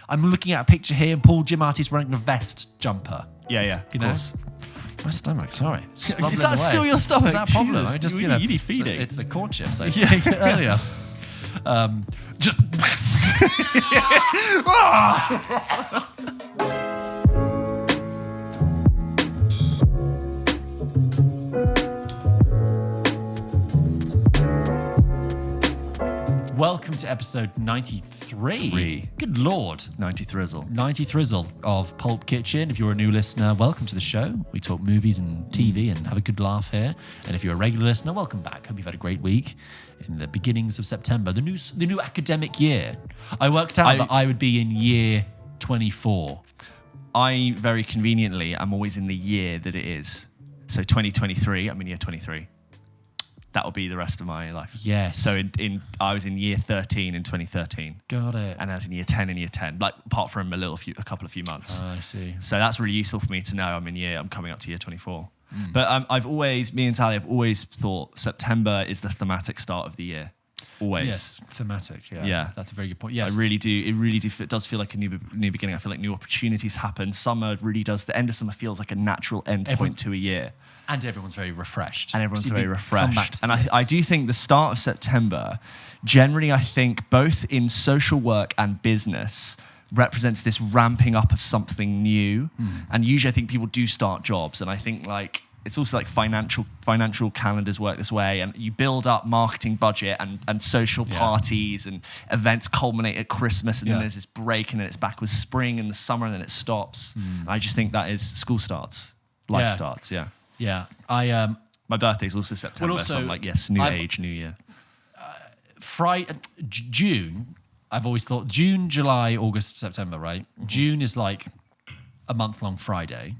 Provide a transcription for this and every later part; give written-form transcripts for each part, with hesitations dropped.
I'm looking at a picture here and Paul Giamatti's wearing a vest jumper. Yeah, You know? My stomach, sorry. It's just Is bubbling that away. still your stomach? Is that a problem? Jesus, I just, you need feeding. It's the corn chips I ate earlier. Just... Welcome to episode 93. Good Lord. 90 Thrizzle. 90 Thrizzle of Pulp Kitchen. If you're a new listener, welcome to the show. We talk movies and TV and have a good laugh here. And if you're a regular listener, welcome back. Hope you've had a great week in the beginnings of September, the new academic year. I worked out that I would be in year 24. I very conveniently am always in the year that it is. So 2023, I'm in year 23. That'll be the rest of my life. Yes. So I was in year 13 in 2013. Got it. And I was in year 10 in year 10, like apart from a couple of few months. I see. So that's really useful for me to know I'm coming up to year 24. But me and Tally have always thought September is the thematic start of the year. Always. Yes, thematic. Yeah. That's a very good point. Yes. I really do. It does feel like a new beginning. I feel like new opportunities happen. Summer really does. The end of summer feels like a natural end point to a year. And everyone's very refreshed. And And I do think the start of September, generally, I think both in social work and business, represents this ramping up of something new. And usually I think people do start jobs. And I think like it's also like financial calendars work this way. And you build up marketing budget and social parties and events culminate at Christmas. And then there's this break and then it's back with spring and the summer and then it stops. I just think that is school starts, life starts, Yeah, my birthday's also September, so I'm like, yes, age, new year. June, I've always thought June, July, August, September, right? June is like a month-long Friday.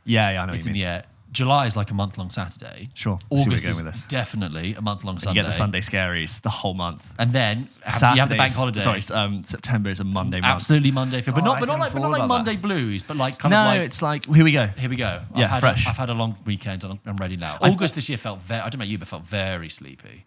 Yeah, I know It's what you in mean. the air. July is like a month-long Saturday. Sure. See where August we're is going with this. definitely a month-long Sunday. You get the Sunday scaries the whole month. And then you have the bank holiday. Sorry, September is a Monday month. Absolutely Monday. But not like that. Monday blues, but like kind of like... No, it's like, here we go. Here we go. Yeah, fresh. I've had a long weekend and I'm ready now. August this year felt I don't know about you, but felt very sleepy.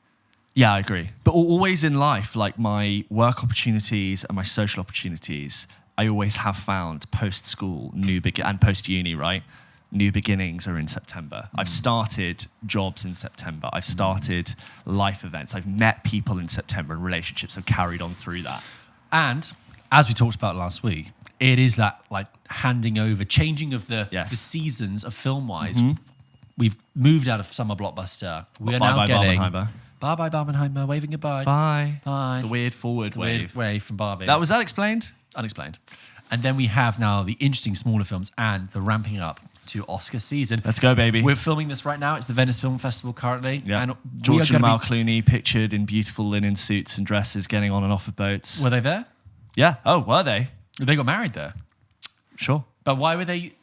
Yeah, I agree. But always in life, like my work opportunities and my social opportunities, I always have found post-school and post-uni, right? New beginnings are in September. I've started jobs in September. I've started life events. I've met people in September and relationships have carried on through that. And as we talked about last week, it is that like handing over, changing of the seasons of film-wise. We've moved out of summer blockbuster. We are now getting... Bye-bye, Barbenheimer, waving goodbye. Bye. Bye. The weird forward wave. Wave from Barbie. Was that explained? Unexplained. And then we have now the interesting smaller films and the ramping up to Oscar season. Let's go, baby. We're filming this right now. It's the Venice Film Festival currently. Yeah. And George and Mal Clooney pictured in beautiful linen suits and dresses getting on and off of boats. Were they there? Yeah. Oh, were they? They got married there. Sure. But why were they...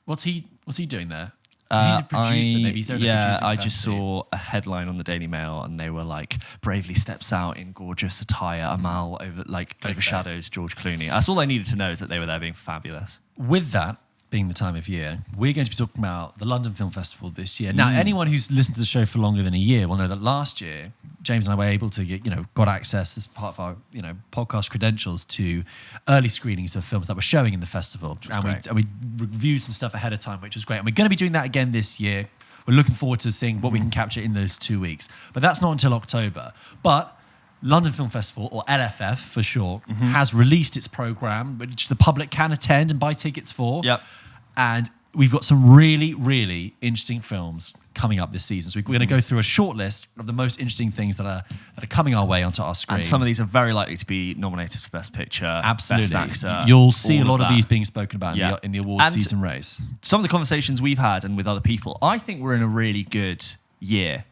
What's he doing there? He's a producer. Maybe he's there in the producing I just saw a headline on the Daily Mail and they were like, bravely steps out in gorgeous attire. Amal overshadows George Clooney. That's all I needed to know is that they were there being fabulous. With that being the time of year, we're going to be talking about the London Film Festival this year. Now, anyone who's listened to the show for longer than a year will know that last year, James and I were able to get, got access as part of our, podcast credentials to early screenings of films that were showing in the festival. And we reviewed some stuff ahead of time, which was great. And we're going to be doing that again this year. We're looking forward to seeing what we can capture in those 2 weeks. But that's not until October. But London Film Festival, or LFF for short, has released its programme, which the public can attend and buy tickets for. Yep. And we've got some really, really interesting films coming up this season. So we're going to go through a short list of the most interesting things that are coming our way onto our screen. And some of these are very likely to be nominated for Best Picture, Absolutely. Best Actor. You'll see a lot of these being spoken about in the award And season race. Some of the conversations we've had and with other people, I think we're in a really good year.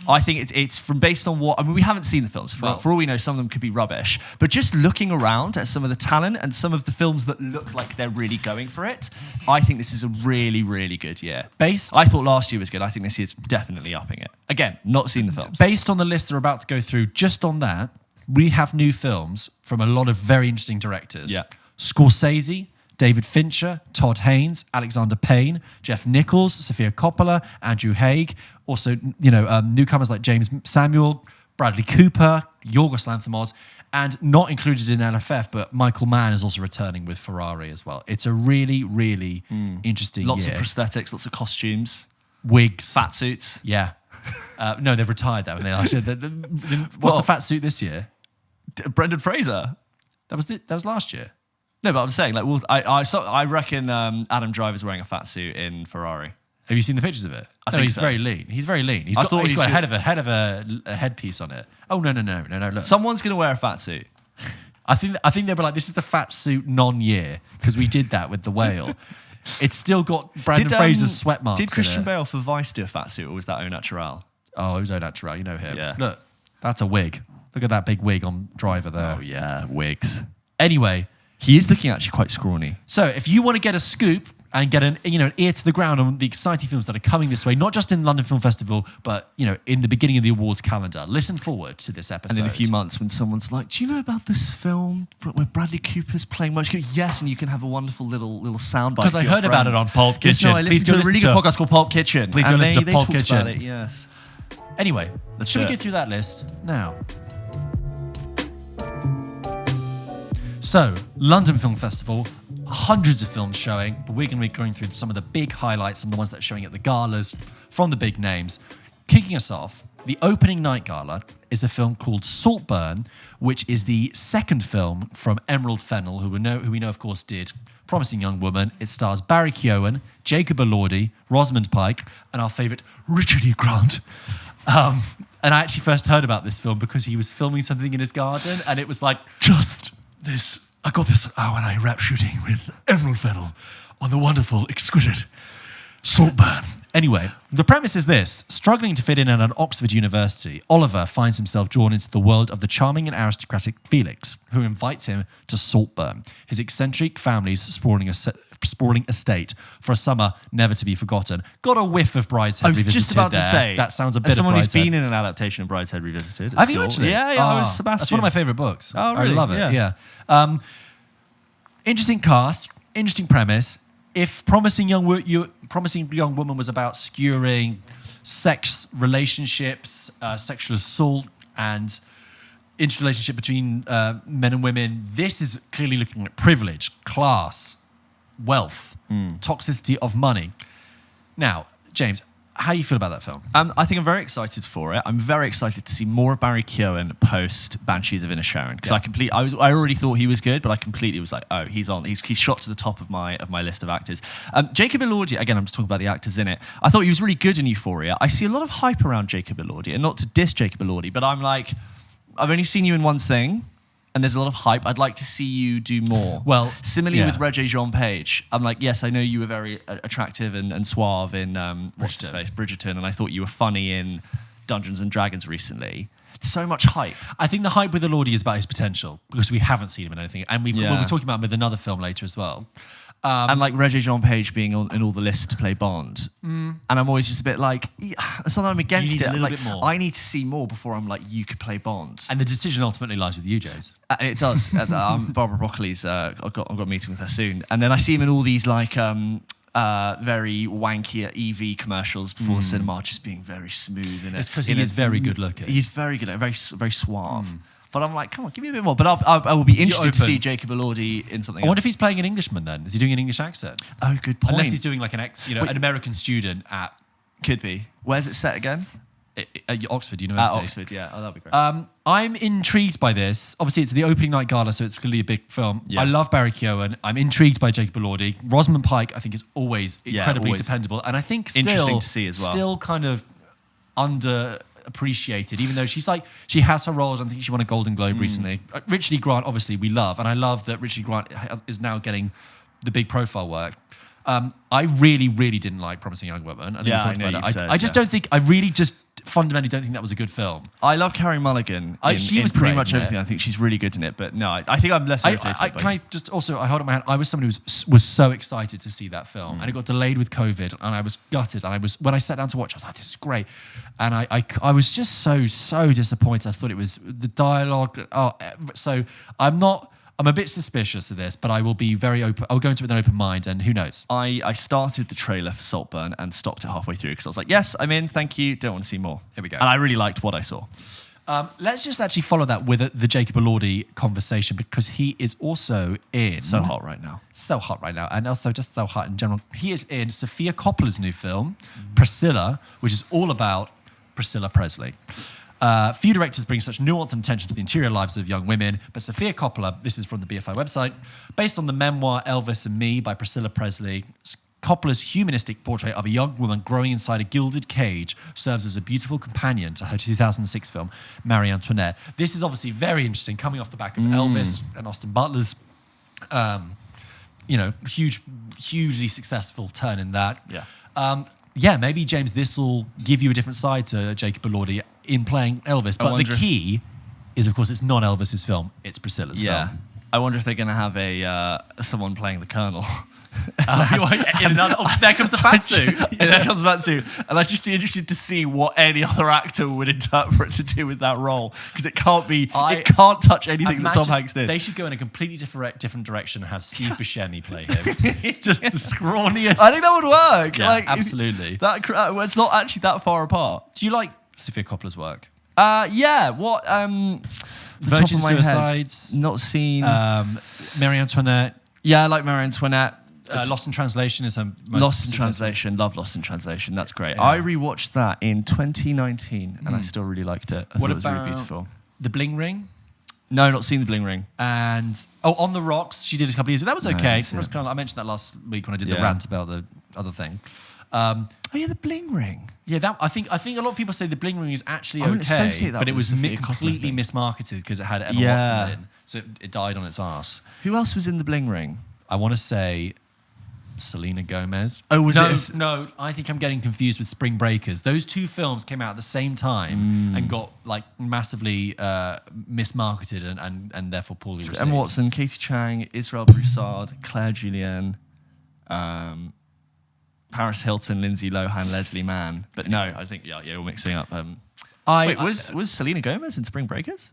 I think it's from based on what... I mean, we haven't seen the films. For all we know, some of them could be rubbish. But just looking around at some of the talent and some of the films that look like they're really going for it, I think this is a really, really good year. I thought last year was good. I think this year's definitely upping it. Again, not seen the films. Based on the list they're about to go through, just on that, we have new films from a lot of very interesting directors. Yeah. Scorsese, David Fincher, Todd Haynes, Alexander Payne, Jeff Nichols, Sofia Coppola, Andrew Haigh. Also, newcomers like James Samuel, Bradley Cooper, Yorgos Lanthimos, and not included in LFF, but Michael Mann is also returning with Ferrari as well. It's a really, really interesting Lots year. of prosthetics, lots of costumes. Wigs. Fat suits. Yeah. No, they've retired that when they last year. What's the fat suit this year? Brendan Fraser. That was last year. No, but I'm saying, like, I reckon Adam Driver's wearing a fat suit in Ferrari. Have you seen the pictures of it? I think he's so. very lean. He's very lean. He's got a head of a headpiece on it. Oh no! Look, Someone's going to wear a fat suit. I think they'll be like, this is the fat suit non-year because we did that with the whale. It's still got Brandon Fraser's sweat marks. Did Christian in it. Bale for Vice do a fat suit, or was that au naturel? Oh, it was au naturel. You know him. Yeah. Look, that's a wig. Look at that big wig on Driver there. Oh yeah, wigs. Anyway, he is looking actually quite scrawny. so if you want to get a scoop and get an ear to the ground on the exciting films that are coming this way, not just in London Film Festival, but in the beginning of the awards calendar, listen forward to this episode. And in a few months, when someone's like, "Do you know about this film where Bradley Cooper's playing much?" Yes, and you can have a wonderful little soundbite. Because I heard about it on Pulp Kitchen. No, I listened to a really good podcast called Pulp Kitchen. Please go listen to Pulp talked Kitchen. about it, yes. Anyway, should we it. go through that list now? So, London Film Festival, hundreds of films showing, but we're going to be going through some of the big highlights, some of the ones that are showing at the galas from the big names. Kicking us off, the opening night gala is a film called Saltburn, which is the second film from Emerald Fennell, who we know, of course, did Promising Young Woman. It stars Barry Keoghan, Jacob Elordi, Rosamund Pike, and our favourite Richard E. Grant. And I actually first heard about this film because he was filming something in his garden, and it was like, I got this when I rap shooting with Emerald Fennell on the wonderful, exquisite Saltburn. Anyway, the premise is this. Struggling to fit in at an Oxford university, Oliver finds himself drawn into the world of the charming and aristocratic Felix, who invites him to Saltburn, his eccentric family's sprawling estate, for a summer never to be forgotten. Got a whiff of Brideshead Revisited. I was just about to say. That sounds a bit as someone of who's Brideshead. been in an adaptation of Brideshead Revisited. Have you actually? Yeah, I was Sebastian. That's one of my favourite books. Oh, really? I love it, yeah. Interesting cast, interesting premise. If Promising Young Woman was about skewering sex relationships, sexual assault, and interrelationship between men and women, this is clearly looking at privilege, class, wealth, toxicity of money. Now, James, how do you feel about that film? I think I'm very excited for it. I'm very excited to see more of Barry Keoghan post Banshees of Inisherin, because I already thought he was good, but I completely was like, oh, he's shot to the top of my list of actors. Jacob Elordi, again, I'm just talking about the actors in it. I thought he was really good in Euphoria. I see a lot of hype around Jacob Elordi, and not to diss Jacob Elordi, but I'm like, I've only seen you in one thing, and there's a lot of hype. I'd like to see you do more. Well, similarly with Regé-Jean Page, I'm like, yes, I know you were very attractive and suave in what's his face, Bridgerton, and I thought you were funny in Dungeons and Dragons recently. So much hype. I think the hype with Elordi is about his potential, because we haven't seen him in anything, and we'll be talking about him with another film later as well. And like Regé-Jean Page being in all the lists to play Bond. And I'm always just a bit like, it's not that I'm against it. A little bit more. I need to see more before I'm like, you could play Bond. And the decision ultimately lies with you, James. It does. Barbara Broccoli's, I've got a meeting with her soon. And then I see him in all these like very wanky EV commercials before the cinema, just being very smooth. It's because he is very good looking. He's very good, very suave. But I'm like, come on, give me a bit more. But I will be interested to see Jacob Elordi in something I wonder else. if he's playing an Englishman then. Is he doing an English accent? Oh, good point. Unless he's doing like an American student at... Could be. Where's it set again? At Oxford University. At Oxford, yeah. Oh, that'd be great. I'm intrigued by this. Obviously, it's the opening night gala, so it's clearly a big film. Yeah. I love Barry Keoghan. I'm intrigued by Jacob Elordi. Rosamund Pike, I think, is always incredibly always. dependable. And I think still... Interesting to see as well. Still kind of underappreciated, even though she has her roles. I think she won a Golden Globe recently. Richard E. Grant, obviously, we love. And I love that Richard E. Grant is now getting the big profile work. I really, really didn't like Promising Young Woman. I think we talked about it. I just don't think... I really just fundamentally don't think that was a good film. I love Carey Mulligan She was pretty great much in everything. I think she's really good in it. But no, I think I'm less irritated by Can I just also... I hold up my hand. I was somebody who was so excited to see that film. And it got delayed with COVID. And I was gutted. And when I sat down to watch, I was like, this is great. And I was just so disappointed. I thought it was... The dialogue... So I'm a bit suspicious of this, but I will be very open. I'll go into it with an open mind, and who knows? I started the trailer for Saltburn and stopped it halfway through because I was like, yes, I'm in, thank you, don't want to see more. Here we go. And I really liked what I saw. Let's just actually follow that with the Jacob Elordi conversation, because he is also in... So hot right now. So hot right now. And also just so hot in general. He is in Sofia Coppola's new film, Priscilla, which is all about Priscilla Presley. Few directors bring such nuance and attention to the interior lives of young women, but Sofia Coppola, this is from the BFI website, based on the memoir Elvis and Me by Priscilla Presley, Coppola's humanistic portrait of a young woman growing inside a gilded cage serves as a beautiful companion to her 2006 film, Marie Antoinette. This is obviously very interesting, coming off the back of Elvis and Austin Butler's, hugely successful turn in that. Yeah. Maybe, James, this will give you a different side to Jacob Elordi in playing Elvis. But the key is, of course, it's not Elvis's film, it's Priscilla's film. I wonder if they're going to have someone playing the Colonel. There comes the fat suit. There comes the fat suit. And I'd just be interested to see what any other actor would interpret to do with that role, because it can't touch anything that Tom Hanks did. They should go in a completely different direction and have Steve Buscemi play him. It's just the scrawniest. I think that would work. Yeah, absolutely. It's not actually that far apart. Do you like Sofia Coppola's work? Yeah. What? Virgin Suicides. Not seen. Marie Antoinette. Yeah, I like Marie Antoinette. Lost in Translation is her most Lost in Translation. Love Lost in Translation. That's great. Yeah. I rewatched that in 2019 and I still really liked it. I thought it was really beautiful. The Bling Ring? No, not seen The Bling Ring. And On the Rocks, she did a couple of years ago. That was okay. I mentioned that last week when I did the rant about the other thing. The Bling Ring. Yeah, I think a lot of people say The Bling Ring is actually okay, but it was completely mismarketed because it had Emma Watson in, so it died on its arse. Who else was in The Bling Ring? I want to say Selena Gomez. Oh, was it? No, I think I'm getting confused with Spring Breakers. Those two films came out at the same time and got massively mismarketed and therefore poorly received. Emma Watson, Katie Chang, Israel Broussard, Claire Julien, Paris Hilton, Lindsay Lohan, Leslie Mann. But no, I think you're mixing up. Was Selena Gomez in Spring Breakers?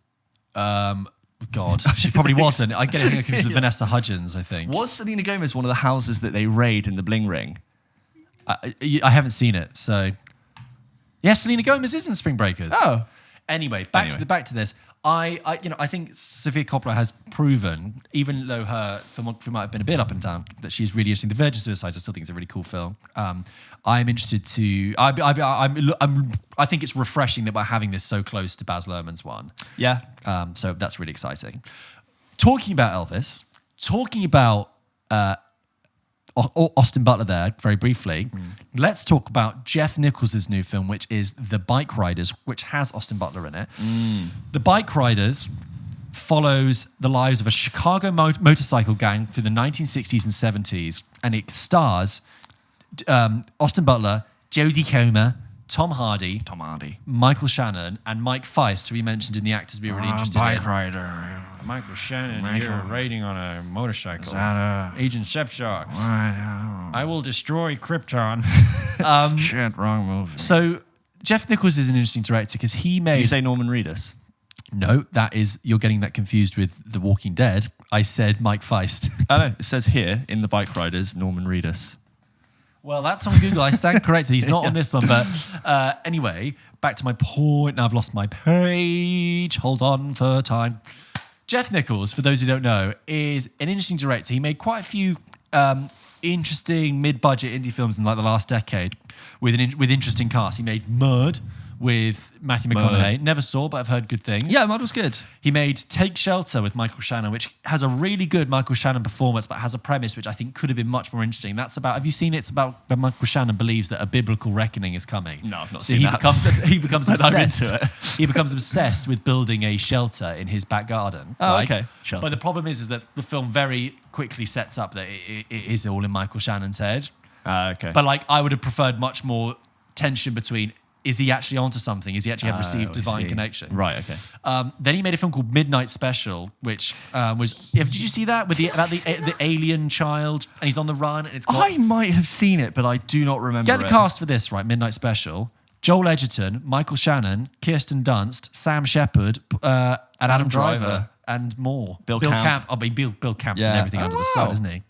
God, she probably wasn't. I get it confused with Vanessa Hudgens, I think. Was Selena Gomez one of the houses that they raid in The Bling Ring? I haven't seen it, so... Yeah, Selena Gomez is in Spring Breakers. Oh. Anyway, back to this. I think Sofia Coppola has proven, even though her filmography might have been a bit up and down, that she's really interesting. The Virgin Suicides, I still think is a really cool film. I'm interested to. I think it's refreshing that we're having this so close to Baz Luhrmann's one. Yeah. So that's really exciting. Talking about Elvis, talking about Austin Butler there very briefly. Let's talk about Jeff Nichols' new film, which is The Bike Riders, which has Austin Butler in it. The Bike Riders follows the lives of a Chicago motorcycle gang through the 1960s and 70s, and it stars Austin Butler, Jodie Comer, Tom Hardy, Michael Shannon, and Mike Feist, to be mentioned in the actors we're really interested in. Bike rider. Michael Shannon here riding on a motorcycle. Is that Agent Shepshaw. I will destroy Krypton. Shit, wrong movie. So Jeff Nichols is an interesting director because he made... Did you say Norman Reedus? No, you're getting that confused with The Walking Dead. I said Mike Feist. I know. It says here in The Bike Riders, Norman Reedus. Well, that's on Google. I stand corrected. He's not on this one. But anyway, back to my point. Now I've lost my page. Hold on for time. Jeff Nichols, for those who don't know, is an interesting director. He made quite a few interesting mid-budget indie films in the last decade with interesting casts. He made Mud with Matthew McConaughey. Never saw, but I've heard good things. Yeah, Mud was good. He made Take Shelter with Michael Shannon, which has a really good Michael Shannon performance, but has a premise which I think could have been much more interesting. That's about, have you seen it? It's about when Michael Shannon believes that a biblical reckoning is coming. No, I've not seen that. He becomes obsessed. Into it. He becomes obsessed with building a shelter in his back garden. Oh, right? okay. Shelter. But the problem is that the film very quickly sets up that it is all in Michael Shannon's head. Okay. But I would have preferred much more tension between, is he actually onto something? Is he actually received divine connection? Right, okay. Then he made a film called Midnight Special, which was... Did you see that? About the alien child, and he's on the run. And I might have seen it, but I do not remember Get the cast for this, right? Midnight Special. Joel Edgerton, Michael Shannon, Kirsten Dunst, Sam Shepard, and Adam Driver, and more. Bill Camp. Bill Camp's in everything under the sun, isn't he?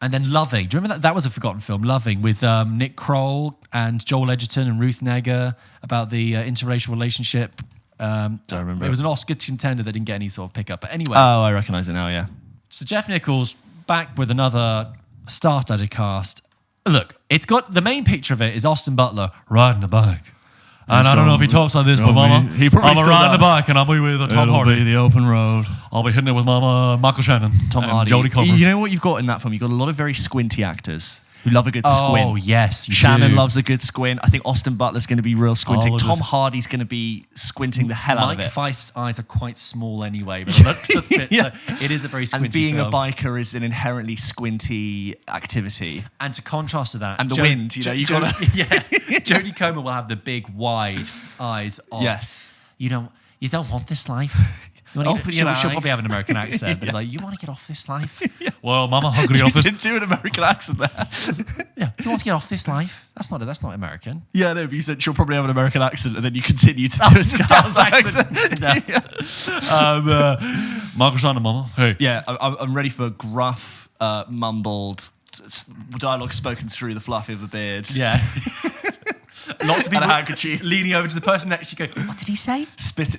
And then Loving. Do you remember that? That was a forgotten film, Loving, with Nick Kroll and Joel Edgerton and Ruth Negga about the interracial relationship. Don't remember. It was an Oscar contender that didn't get any sort of pickup. But anyway. Oh, I recognise it now, yeah. So Jeff Nichols back with another star-studded cast. Look, it's got the main picture of it is Austin Butler riding a bike. And I don't know if he talks like this, but Mama, he probably I'm riding a bike and I'll be with Tom Hardy. It'll be the open road. I'll be hitting it with Mama, Michael Shannon, Tom Hardy. Jodie Comer. You know what you've got in that film? You've got a lot of very squinty actors who love a good squint. Oh, yes, you Shannon do. loves a good squint. I think Austin Butler's going to be real squinting. Oh, Tom Hardy's going to be squinting the hell out of Mike it. Feist's eyes are quite small anyway, but it looks a bit, so it is a very squinty And being film. a biker is an inherently squinty activity. And to contrast to that, And the wind, you know, you gotta... Jodie Comer will have the big, wide eyes of, Yes. you don't want this life. You wanna Open your she'll eyes. probably have an American accent, but like, you want to get off this life? Well, Mama, I'm going to get You off this. didn't do an American accent there. Yeah, you want to get off this life? That's not American. Yeah, no, but you said she'll probably have an American accent, and then you continue to do a Scouse accent. Michael Shannon, Mama. Hey. Yeah, I'm ready for gruff, mumbled dialogue spoken through the fluffy of the beard. Yeah. Lots of people And a handkerchief. leaning over to the person next to you going, what did he say?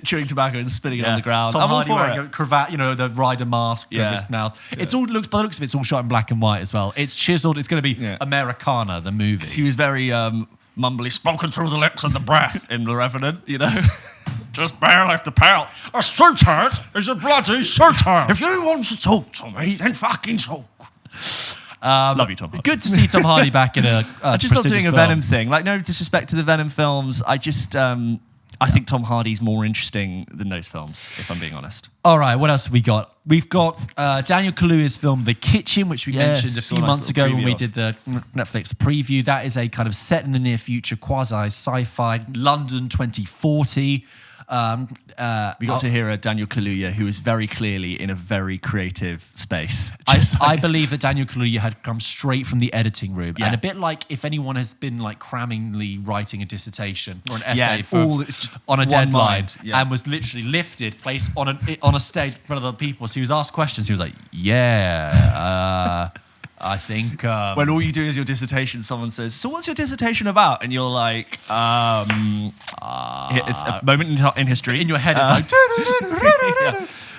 Chewing tobacco and spitting it on the ground. Tom I'm all Hardy for wearing it. a cravat, the rider mask over his mouth. It's all looks, by the looks of it, it's all shot in black and white as well. It's chiseled. It's going to be Americana, the movie. He was very mumbly, spoken through the lips and the breath in The Revenant, Just barely to pounce. A sweetheart is a bloody sweetheart. If you want to talk to me, then fucking talk. Love you, Tom Hardy. Good to see Tom Hardy back in a I just love doing a film. Venom thing. Like, no disrespect to the Venom films. I just, I think Tom Hardy's more interesting than those films, if I'm being honest. All right, what else have we got? We've got Daniel Kaluuya's film The Kitchen, which we mentioned a few months ago when we did the Netflix preview. That is a kind of set in the near future, quasi-sci-fi, London 2040. We got to hear a Daniel Kaluuya who is very clearly in a very creative space. I believe that Daniel Kaluuya had come straight from the editing room, and a bit like if anyone has been like crammingly writing a dissertation or an essay it's just on a one deadline, mind, and was literally lifted, placed on a stage in front of other people. So he was asked questions. He was like, I think when all you do is your dissertation, someone says, "So what's your dissertation about?" And you're like, "It's a moment in history." in your head, it's like.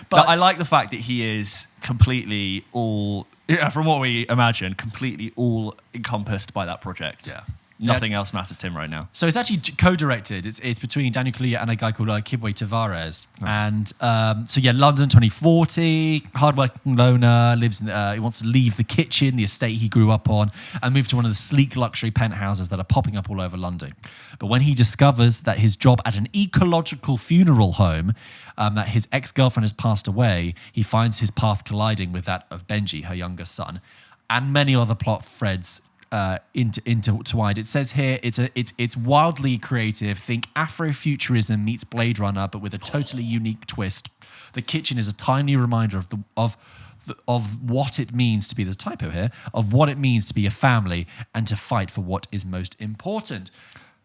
But I like the fact that he is completely all, from what we imagine, completely all encompassed by that project. Yeah. Nothing else matters to him right now. So it's actually co-directed. It's between Daniel Kaluuya and a guy called Kibwe Tavares. Nice. And London 2040, hardworking loner, lives in, he wants to leave the kitchen, the estate he grew up on, and move to one of the sleek luxury penthouses that are popping up all over London. But when he discovers that his job at an ecological funeral home, that his ex-girlfriend has passed away, he finds his path colliding with that of Benji, her younger son, and many other plot threads intertwined. It says here it's wildly creative. Think Afrofuturism meets Blade Runner, but with a totally unique twist. The Kitchen is a timely reminder of what it means to be, the typo here, of what it means to be a family and to fight for what is most important.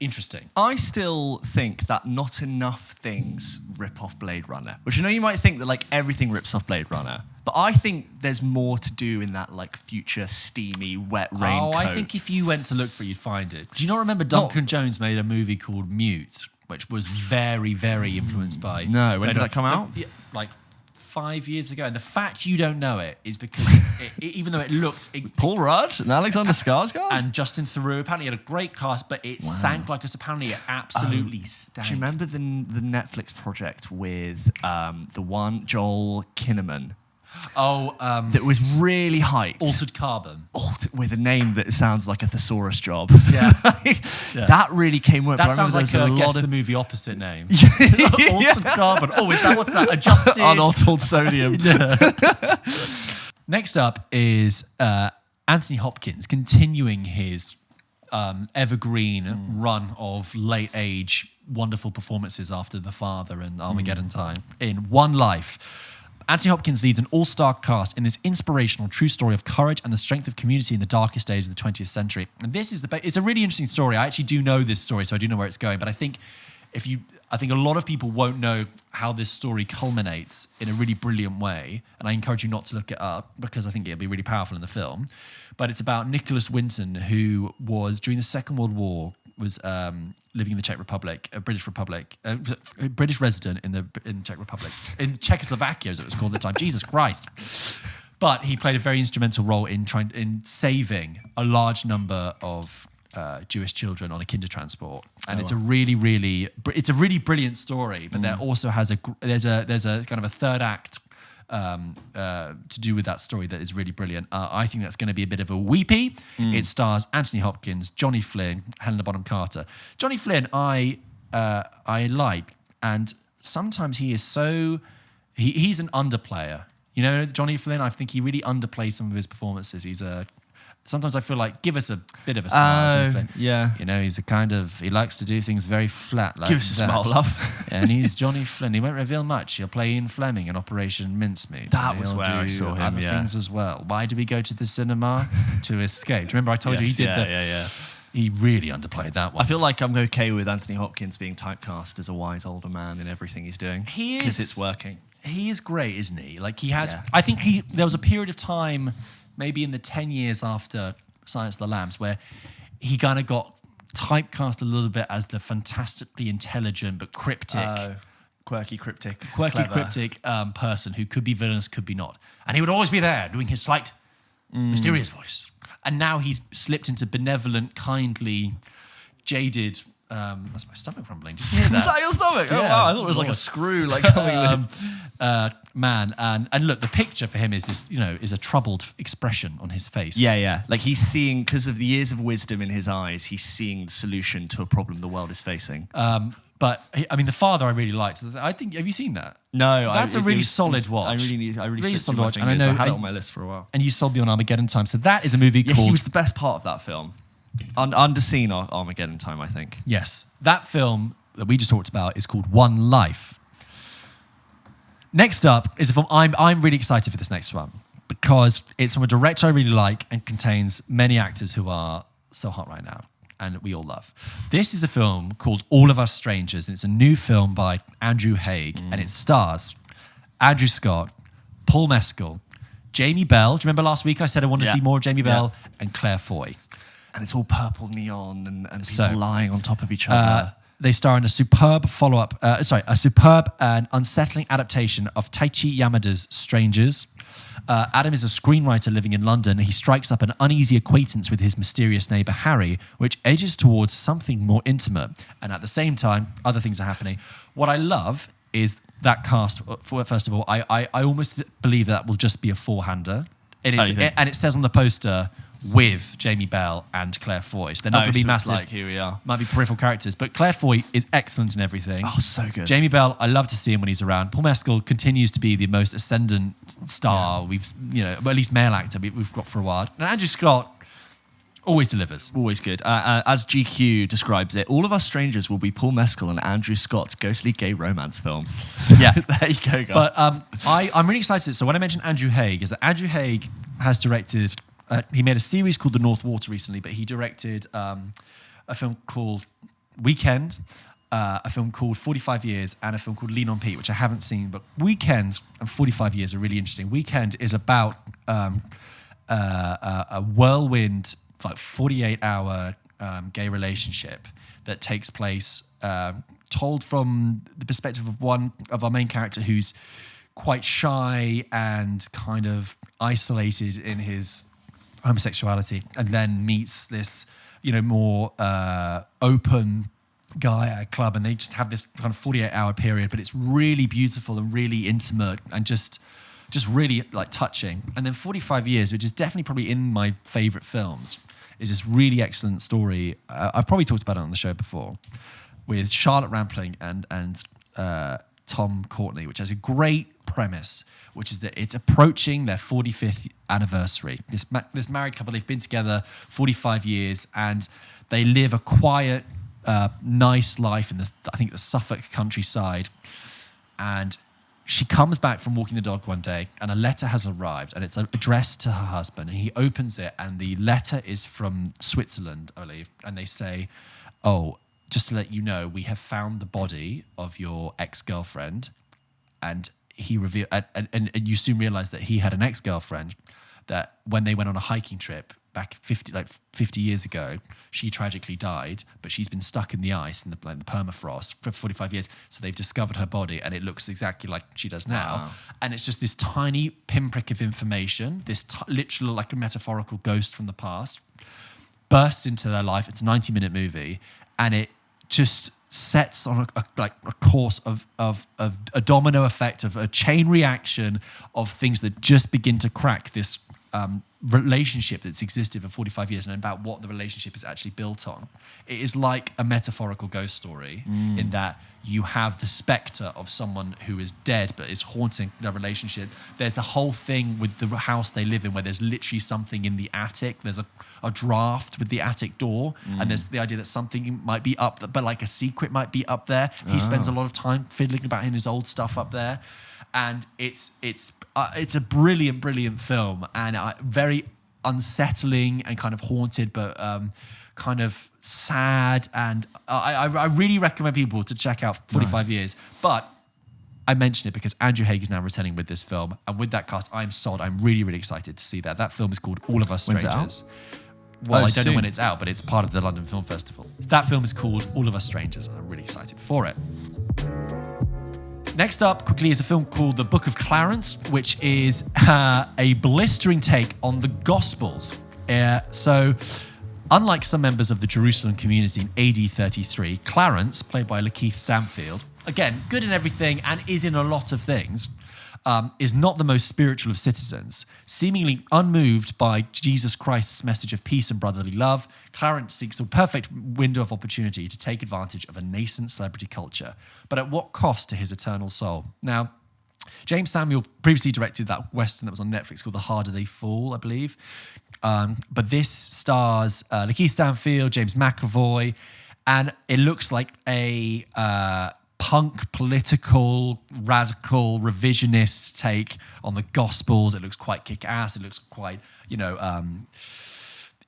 Interesting. I still think that not enough things rip off Blade Runner, which I know you might think that like everything rips off Blade Runner, but I think there's more to do in that like future steamy wet raincoat. Oh, I think if you went to look for it, you'd find it. Do you not remember Duncan Jones made a movie called Mute, which was very, very influenced by... No, when did that come out? Like 5 years ago. And the fact you don't know it is because even though it looked... Paul Rudd and Alexander Skarsgård? And Justin Theroux. Apparently it had a great cast, but it sank like us. Apparently it absolutely stank. Do you remember the Netflix project with the one, Joel Kinnaman? That was really hyped. Altered Carbon. With a name that sounds like a thesaurus job. Yeah. That really came up. That sounds like the movie opposite name. Altered Carbon. Oh, what's that? Adjusted. Unaltered sodium. Next up is Anthony Hopkins continuing his evergreen run of late age wonderful performances after The Father and Armageddon Time in One Life. Anthony Hopkins leads an all-star cast in this inspirational true story of courage and the strength of community in the darkest days of the 20th century. And this is it's a really interesting story. I actually do know this story, so I do know where it's going. But I think I think a lot of people won't know how this story culminates in a really brilliant way, and I encourage you not to look it up because I think it'll be really powerful in the film. But it's about Nicholas Winton, who was during the Second World War was living in the Czech Republic, a British resident in the Czech Republic, in Czechoslovakia as it was called at the time. Jesus Christ! But he played a very instrumental role in saving a large number of Jewish children on a kinder transport, and it's a really brilliant story. But there also there's a kind of a third act to do with that story that is really brilliant. I think that's going to be a bit of a weepy. It stars Anthony Hopkins, Johnny Flynn, Helena Bonham Carter. Johnny Flynn, I like, and sometimes he is he's an underplayer. You know, Johnny Flynn, I think he really underplays some of his performances. Sometimes I feel like, give us a bit of a smile, Johnny Flynn. Yeah. You know, he likes to do things very flat like Give us a smile, love. And he's Johnny Flynn. He won't reveal much. He'll play Ian Fleming in Operation Mincemeat. That was where I saw him, other things as well. Why do we go to the cinema? To escape. Do you remember I told you he did that? Yeah. He really underplayed that one. I feel like I'm okay with Anthony Hopkins being typecast as a wise older man in everything he's doing. He is. Because it's working. He is great, isn't he? Like he has. Yeah. I think there was a period of time, maybe in the 10 years after Silence of the Lambs, where he kind of got typecast a little bit as the fantastically intelligent but cryptic, quirky, cryptic person who could be villainous, could be not, and he would always be there doing his slight, mysterious voice. And now he's slipped into benevolent, kindly, jaded. That's my stomach rumbling. Did you hear that? Was that your stomach? Yeah. Oh wow! I thought it was like a screw, like coming man. And look, the picture for him is this, is a troubled expression on his face. Yeah. Like he's seeing, because of the years of wisdom in his eyes, he's seeing the solution to a problem the world is facing. But I mean, The Father I really liked. I think, have you seen that? No, that's a really solid watch. I really solid watch. And I know I had it on my list for a while. And you sold me on Armageddon Time. So that is a movie called. He was the best part of that film. Underseen Armageddon Time, I think. Yes, that film that we just talked about is called One Life. Next up is a film I'm really excited for this next one because it's from a director I really like and contains many actors who are so hot right now and we all love. This is a film called All of Us Strangers, and it's a new film by Andrew Haigh, and it stars Andrew Scott, Paul Mescal, Jamie Bell. Do you remember last week I said I wanted to see more of Jamie Bell? And Claire Foy. And it's all purple neon and people lying on top of each other. They star in a superb a superb and unsettling adaptation of Taichi Yamada's Strangers. Adam is a screenwriter living in London. He strikes up an uneasy acquaintance with his mysterious neighbour Harry, which edges towards something more intimate. And at the same time, other things are happening. What I love is that cast. First of all, I almost believe that will just be a four-hander. And it says on the poster, with Jamie Bell and Claire Foy. So they're not going to be massive. Like, here we are. Might be peripheral characters. But Claire Foy is excellent in everything. Oh, so good. Jamie Bell, I love to see him when he's around. Paul Mescal continues to be the most ascendant star we've, at least male actor we've got for a while. And Andrew Scott always delivers. Always good. As GQ describes it, All of Us Strangers will be Paul Mescal and Andrew Scott's ghostly gay romance film. So, there you go, guys. But I'm really excited. So when I mentioned Andrew Haigh, is that Andrew Haigh has directed... he made a series called The North Water recently, but he directed a film called Weekend, a film called 45 Years, and a film called Lean on Pete, which I haven't seen. But Weekend and 45 Years are really interesting. Weekend is about a whirlwind, like 48-hour gay relationship that takes place, told from the perspective of one of our main character who's quite shy and kind of isolated in his homosexuality, and then meets this, more open guy at a club, and they just have this kind of 48-hour period, but it's really beautiful and really intimate and just really like touching. And then 45 Years, which is definitely probably in my favorite films, is this really excellent story. I've probably talked about it on the show before, with Charlotte Rampling and Tom Courtenay, which has a great premise, which is that it's approaching their 45th anniversary. This married couple, they've been together 45 years, and they live a quiet, nice life in the Suffolk countryside. And she comes back from walking the dog one day, and a letter has arrived, and it's addressed to her husband. And he opens it, and the letter is from Switzerland, I believe. And they say, "Oh, just to let you know, we have found the body of your ex-girlfriend. And he revealed, and you soon realize that he had an ex-girlfriend that when they went on a hiking trip back 50 years ago, she tragically died, but she's been stuck in the ice and the permafrost for 45 years. So they've discovered her body and it looks exactly like she does now. Wow. And it's just this tiny pinprick of information, this literal, like a metaphorical ghost from the past, bursts into their life. It's a 90-minute movie, and it just sets on a course of a domino effect, of a chain reaction of things that just begin to crack this relationship that's existed for 45 years, and about what the relationship is actually built on. It is like a metaphorical ghost story in that you have the spectre of someone who is dead but is haunting their relationship. There's a whole thing with the house they live in where there's literally something in the attic. There's a draft with the attic door, and there's the idea that something might be up, but like a secret might be up there. He spends a lot of time fiddling about in his old stuff up there. And it's a brilliant film, and very unsettling and kind of haunted, but kind of sad. And I really recommend people to check out 45 Years. But I mention it because Andrew Haig is now returning with this film, and with that cast, I'm sold. I'm really excited to see that. That film is called All of Us When's it Strangers. Well, I don't know soon. when it's out, but it's part of the London Film Festival. That film is called All of Us Strangers, and I'm really excited for it. Next up, quickly, is a film called The Book of Clarence, which is a blistering take on the Gospels. So, unlike some members of the Jerusalem community in AD 33, Clarence, played by Lakeith Stanfield, again, good in everything and is in a lot of things, is not the most spiritual of citizens. Seemingly unmoved by Jesus Christ's message of peace and brotherly love, Clarence seeks a perfect window of opportunity to take advantage of a nascent celebrity culture, but at what cost to his eternal soul? Now, James Samuel previously directed that Western that was on Netflix called The Harder They Fall, I believe. But this stars Lakeith Stanfield, James McAvoy, and it looks like a punk, political, radical, revisionist take on the Gospels. It looks quite kick-ass. It looks quite,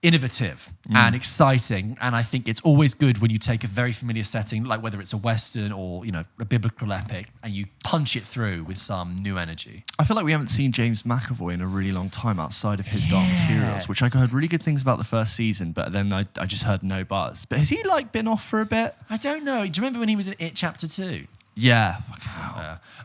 innovative and exciting. And I think it's always good when you take a very familiar setting, like whether it's a Western or, a biblical epic, and you punch it through with some new energy. I feel like we haven't seen James McAvoy in a really long time outside of his Dark Materials, which I heard really good things about the first season, but then I just heard no buzz. But has he been off for a bit? I don't know. Do you remember when he was in It Chapter 2? Yeah.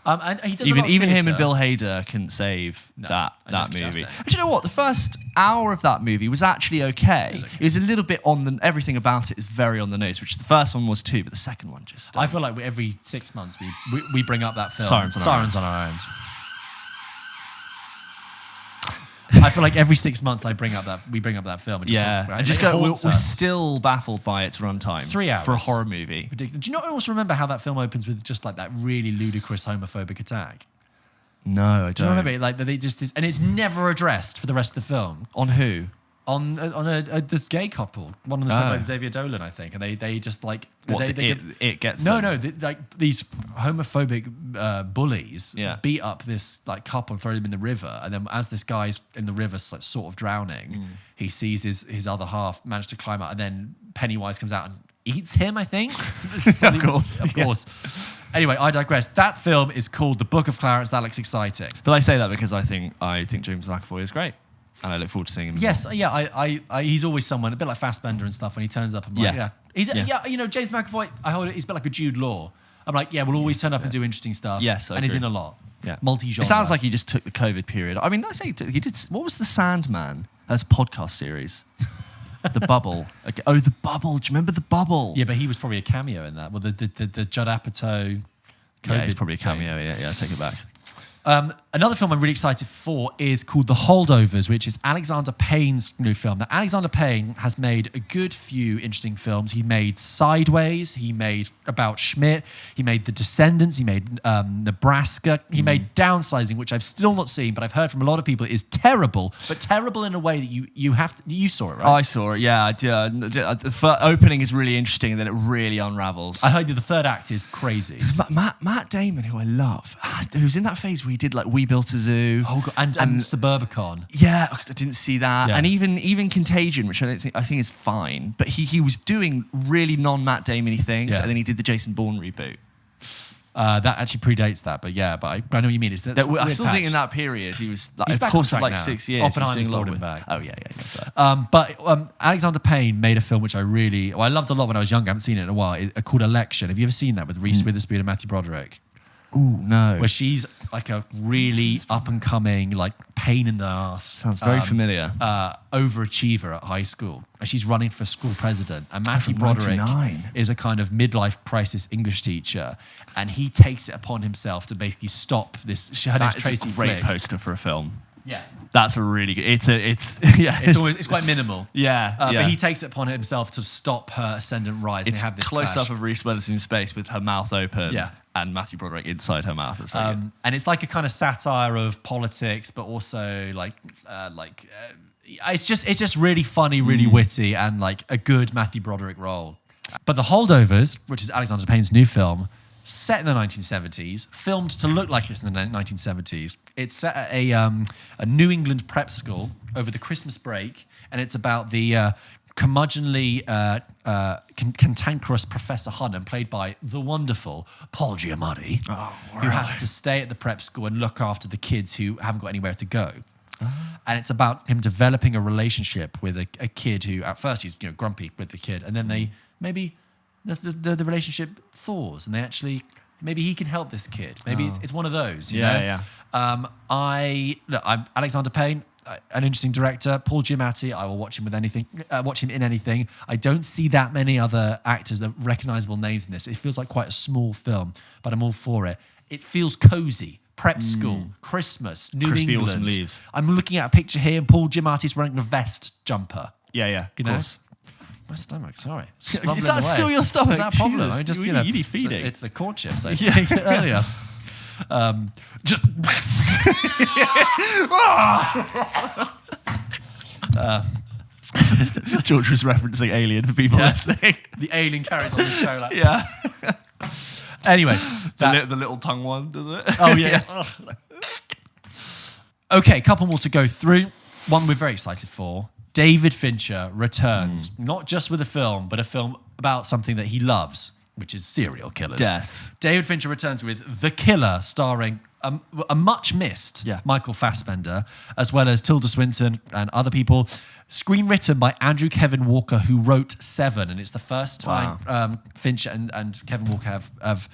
And he does a lot of Even him theatre. and Bill Hader couldn't save that movie. don't. And do you know what? The first hour of that movie was actually okay. It was a little bit everything about it is very on the nose, which the first one was too, but the second one just... I feel like every 6 months we bring up that film. Sirens on Our Own. I feel like every 6 months we bring up that film and just talk about it. And just It go, we're haunts us. still baffled by its runtime. 3 hours. For a horror movie. Ridiculous. Do you not also remember how that film opens with just like that really ludicrous homophobic attack? No, I don't. Do you remember it? Like they just and it's never addressed for the rest of the film. On who? On this gay couple, one of them played by Xavier Dolan, I think, and they just like it gets no them? no like these homophobic bullies beat up this like couple and throw them in the river, and then as this guy's in the river like sort of drowning, he sees his other half manage to climb out, and then Pennywise comes out and eats him, I think. Of course. Anyway, I digress. That film is called The Book of Clarence. That looks exciting. But I say that because I think James McAvoy is great. And I look forward to seeing him. Yes, yeah, I he's always someone, a bit like Fassbender and stuff, when he turns up. I'm like, James McAvoy, he's a bit like a Jude Law. I'm like, we'll always turn up and do interesting stuff. Yes, and he's in a lot. Yeah. Multi-genre. It sounds like he just took the COVID period. I mean, I say he did, what was The Sandman? That's a podcast series. The Bubble. Okay. Oh, The Bubble. Do you remember The Bubble? Yeah, but he was probably a cameo in that. Well, the Judd Apatow COVID. Yeah, he's probably a cameo. Yeah, take it back. Another film I'm really excited for is called The Holdovers, which is Alexander Payne's new film. Now, Alexander Payne has made a good few interesting films. He made Sideways. He made About Schmidt. He made The Descendants. He made Nebraska. He made Downsizing, which I've still not seen, but I've heard from a lot of people is terrible, but terrible in a way that you saw it, right? Oh, I saw it, yeah. The opening is really interesting, and then it really unravels. I heard the third act is crazy. Matt Damon, who I love, who's in that phase where he did like We Built a Zoo. Oh, God. And Suburbicon. Yeah, I didn't see that. Yeah. And even Contagion, which I think is fine. But he was doing really non-Matt Damon-y things, Yeah. and then he did the Jason Bourne reboot. That actually predates that, but yeah, I know what you mean. I still think in that period he was, like, He's of back course, on for track like now. 6 years. Oppenheimer's he was doing a lot brought him with, back. Oh yeah. But Alexander Payne made a film which I loved a lot when I was young. I haven't seen it in a while. Called Election. Have you ever seen that with Reese Witherspoon and Matthew Broderick? Ooh, no. Where she's like a really up and coming, like pain in the ass. Sounds very familiar. Overachiever at high school. And she's running for school president. And Matthew Broderick 99. is a kind of midlife crisis English teacher. And he takes it upon himself to basically stop this. Her name's That is Tracy a great Flick. poster for a film. Yeah. That's a really good. It's quite minimal. Yeah, But he takes it upon himself to stop her ascendant rise. It's they have this close clash. up of Reese Witherspoon's face with her mouth open. Yeah. And Matthew Broderick inside her mouth. That's very good. And it's like a kind of satire of politics, but also it's just really funny, really witty, and like a good Matthew Broderick role. But The Holdovers, which is Alexander Payne's new film, set in the 1970s, filmed to look like it's in the 1970s. It's set at a New England prep school over the Christmas break, and it's about the curmudgeonly, cantankerous Professor Hunnam, played by the wonderful Paul Giamatti, who has to stay at the prep school and look after the kids who haven't got anywhere to go. And it's about him developing a relationship with a kid who, at first, he's grumpy with the kid, and then the relationship thaws, and they actually, maybe he can help this kid. Maybe it's one of those. You know? I'm Alexander Payne, an interesting director. Paul Giamatti, I will watch him in anything. I don't see that many other actors that recognizable names in this. It feels like quite a small film, but I'm all for it. It feels cozy. Prep school, Christmas, New Crispy England. autumn leaves. I'm looking at a picture here, and Paul Giamatti's wearing a vest jumper. Yeah, You of know? course. My stomach, sorry. It's just Is rumbling that away. still your stomach? Is that a problem? Jesus, I just, you need feeding. It's the court chips I Yeah. ate earlier. Just George was referencing Alien for people listening. the alien carries on the show. Like. Yeah. Anyway, The little tongue one, does it? oh yeah. Okay, couple more to go through. One we're very excited for. David Fincher returns, not just with a film, but a film about something that he loves, which is serial killers. Death. David Fincher returns with The Killer, starring a much missed Michael Fassbender, as well as Tilda Swinton and other people. Screenwritten by Andrew Kevin Walker, who wrote Seven, and it's the first time Fincher and Kevin Walker have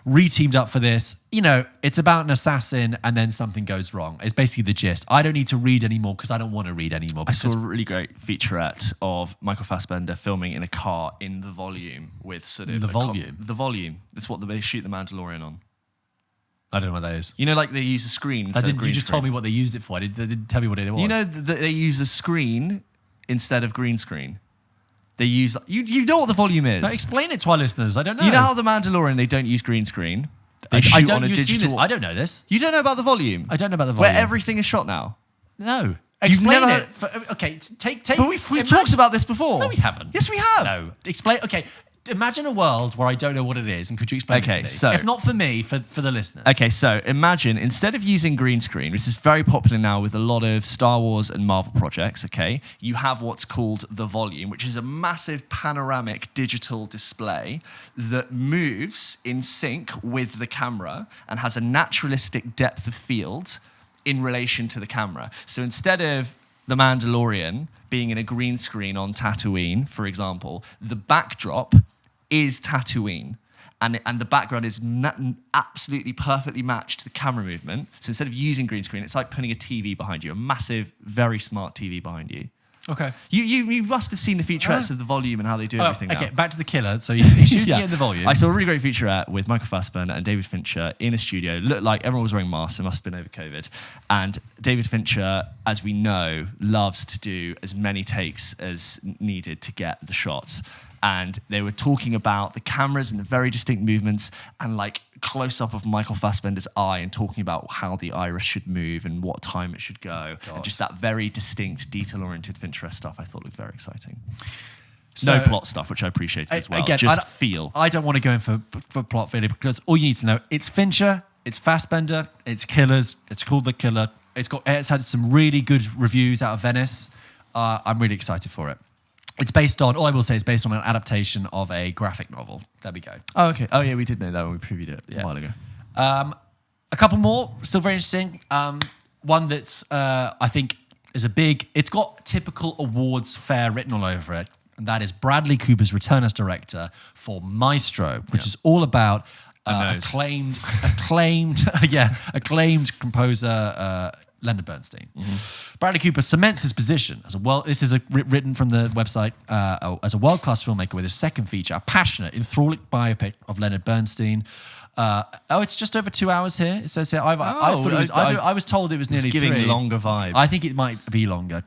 re-teamed up for this. You know, it's about an assassin, and then something goes wrong. It's basically the gist. I don't need to read anymore because I don't want to read anymore. I saw a really great featurette of Michael Fassbender filming in a car in The Volume with sort of... The Volume? The Volume. That's what they shoot The Mandalorian on. I don't know what that is. You know, like they use a screen instead of green You just screen. told me what they used it for. They didn't tell me what it was. You know that they use a screen instead of green screen. They use... You know what The Volume is. No, explain it to our listeners. I don't know. You know how The Mandalorian, they don't use green screen? They I shoot don't on a use digital... this. I don't know this. You don't know about The Volume? I don't know about The Volume. Where everything is shot now? No. Explain never it. Okay, take... But we've talked about this before. No, we haven't. Yes, we have. No. Explain... Okay, imagine a world where I don't know what it is, and could you explain it to me? So, if not for me, for the listeners. Okay, so imagine, instead of using green screen, which is very popular now with a lot of Star Wars and Marvel projects, okay, you have what's called The Volume, which is a massive panoramic digital display that moves in sync with the camera and has a naturalistic depth of field in relation to the camera. So instead of The Mandalorian being in a green screen on Tatooine, for example, the backdrop is Tatooine. And the background is absolutely perfectly matched to the camera movement. So instead of using green screen, it's like putting a TV behind you, a massive, very smart TV behind you. Okay. You must have seen the featurettes of The Volume and how they do everything okay, now. back to The Killer. So he's shooting it in The Volume. I saw a really great featurette with Michael Fassbender and David Fincher in a studio. Looked like everyone was wearing masks. It must have been over COVID. And David Fincher, as we know, loves to do as many takes as needed to get the shots. And they were talking about the cameras and the very distinct movements and like close-up of Michael Fassbender's eye and talking about how the iris should move and what time it should go. And just that very distinct, detail-oriented Fincher stuff I thought looked very exciting. So, no plot stuff, which I appreciated as well. Again, just feel. I don't want to go in for plot really, because all you need to know, it's Fincher, It's Fassbender. It's Killers. It's called The Killer. It's had some really good reviews out of Venice. I'm really excited for it. It's based on, all I will say, it's based on an adaptation of a graphic novel. There we go. Oh, okay. Oh, yeah, we did know that when we previewed it a while ago. A couple more, still very interesting. One that's, I think, it's got typical awards fair written all over it. And that is Bradley Cooper's return as director for Maestro, which is all about acclaimed composer Leonard Bernstein. Mm-hmm. Bradley Cooper cements his position as this is written from the website, as a world-class filmmaker with his second feature, a passionate, enthralling biopic of Leonard Bernstein. It's just over 2 hours here. It says here. I was told it was nearly giving 3. longer vibes. I think it might be longer.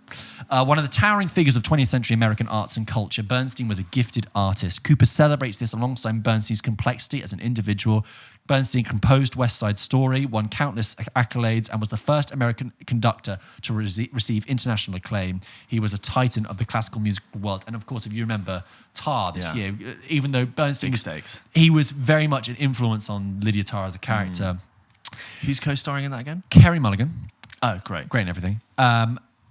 One of the towering figures of 20th century American arts and culture, Bernstein was a gifted artist. Cooper celebrates this alongside Bernstein's complexity as an individual. Bernstein composed West Side Story, won countless accolades, and was the first American conductor to receive international acclaim. He was a titan of the classical musical world. And of course, if you remember Tar this year, even though Bernstein he was very much an influence on Lydia Tarr as a character. Who's co-starring in that again? Kerry Mulligan. Oh, great. Great and everything.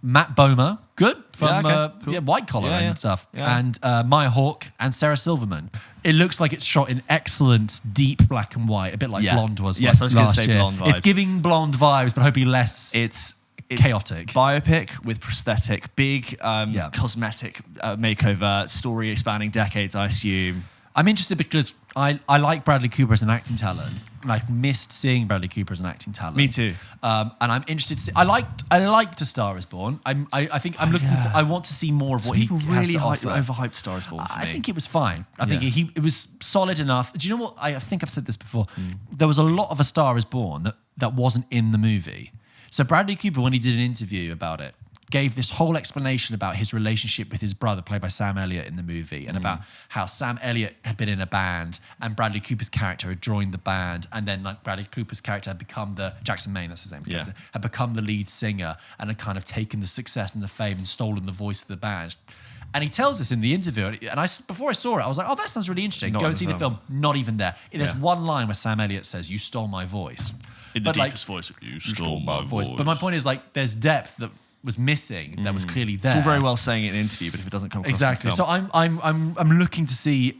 Matt Bomer, good, from cool. White Collar and stuff. Yeah. And Maya Hawke and Sarah Silverman. It looks like it's shot in excellent, deep black and white, a bit like Blonde was Yes, like I was going to last say year. Blonde vibes. It's giving Blonde vibes, but hopefully less It's chaotic. Biopic with prosthetic, big cosmetic makeover, story spanning decades, I assume. I'm interested because I like Bradley Cooper as an acting talent, and I've missed seeing Bradley Cooper as an acting talent. Me too. And I'm interested to see. I liked A Star Is Born. I think I'm looking. I want to see more of what he has to offer. Overhyped Star Is Born for me. I think it was fine. I think it was solid enough. Do you know what? I think I've said this before. There was a lot of A Star Is Born that wasn't in the movie. So Bradley Cooper, when he did an interview about it, gave this whole explanation about his relationship with his brother, played by Sam Elliott in the movie, and about how Sam Elliott had been in a band and Bradley Cooper's character had joined the band, and then like Bradley Cooper's character had become Jackson Maine, that's his name, had become the lead singer and had kind of taken the success and the fame and stolen the voice of the band. And he tells us in the interview, and before I saw it, I was like, oh, that sounds really interesting. Go and see the film. Not even there. There's one line where Sam Elliott says, "You stole my voice." In the deepest voice, you stole my voice. But my point is, like, there's depth that was missing that was clearly there. It's all very well saying it in an interview, but if it doesn't come across exactly. in the film. So I'm looking to see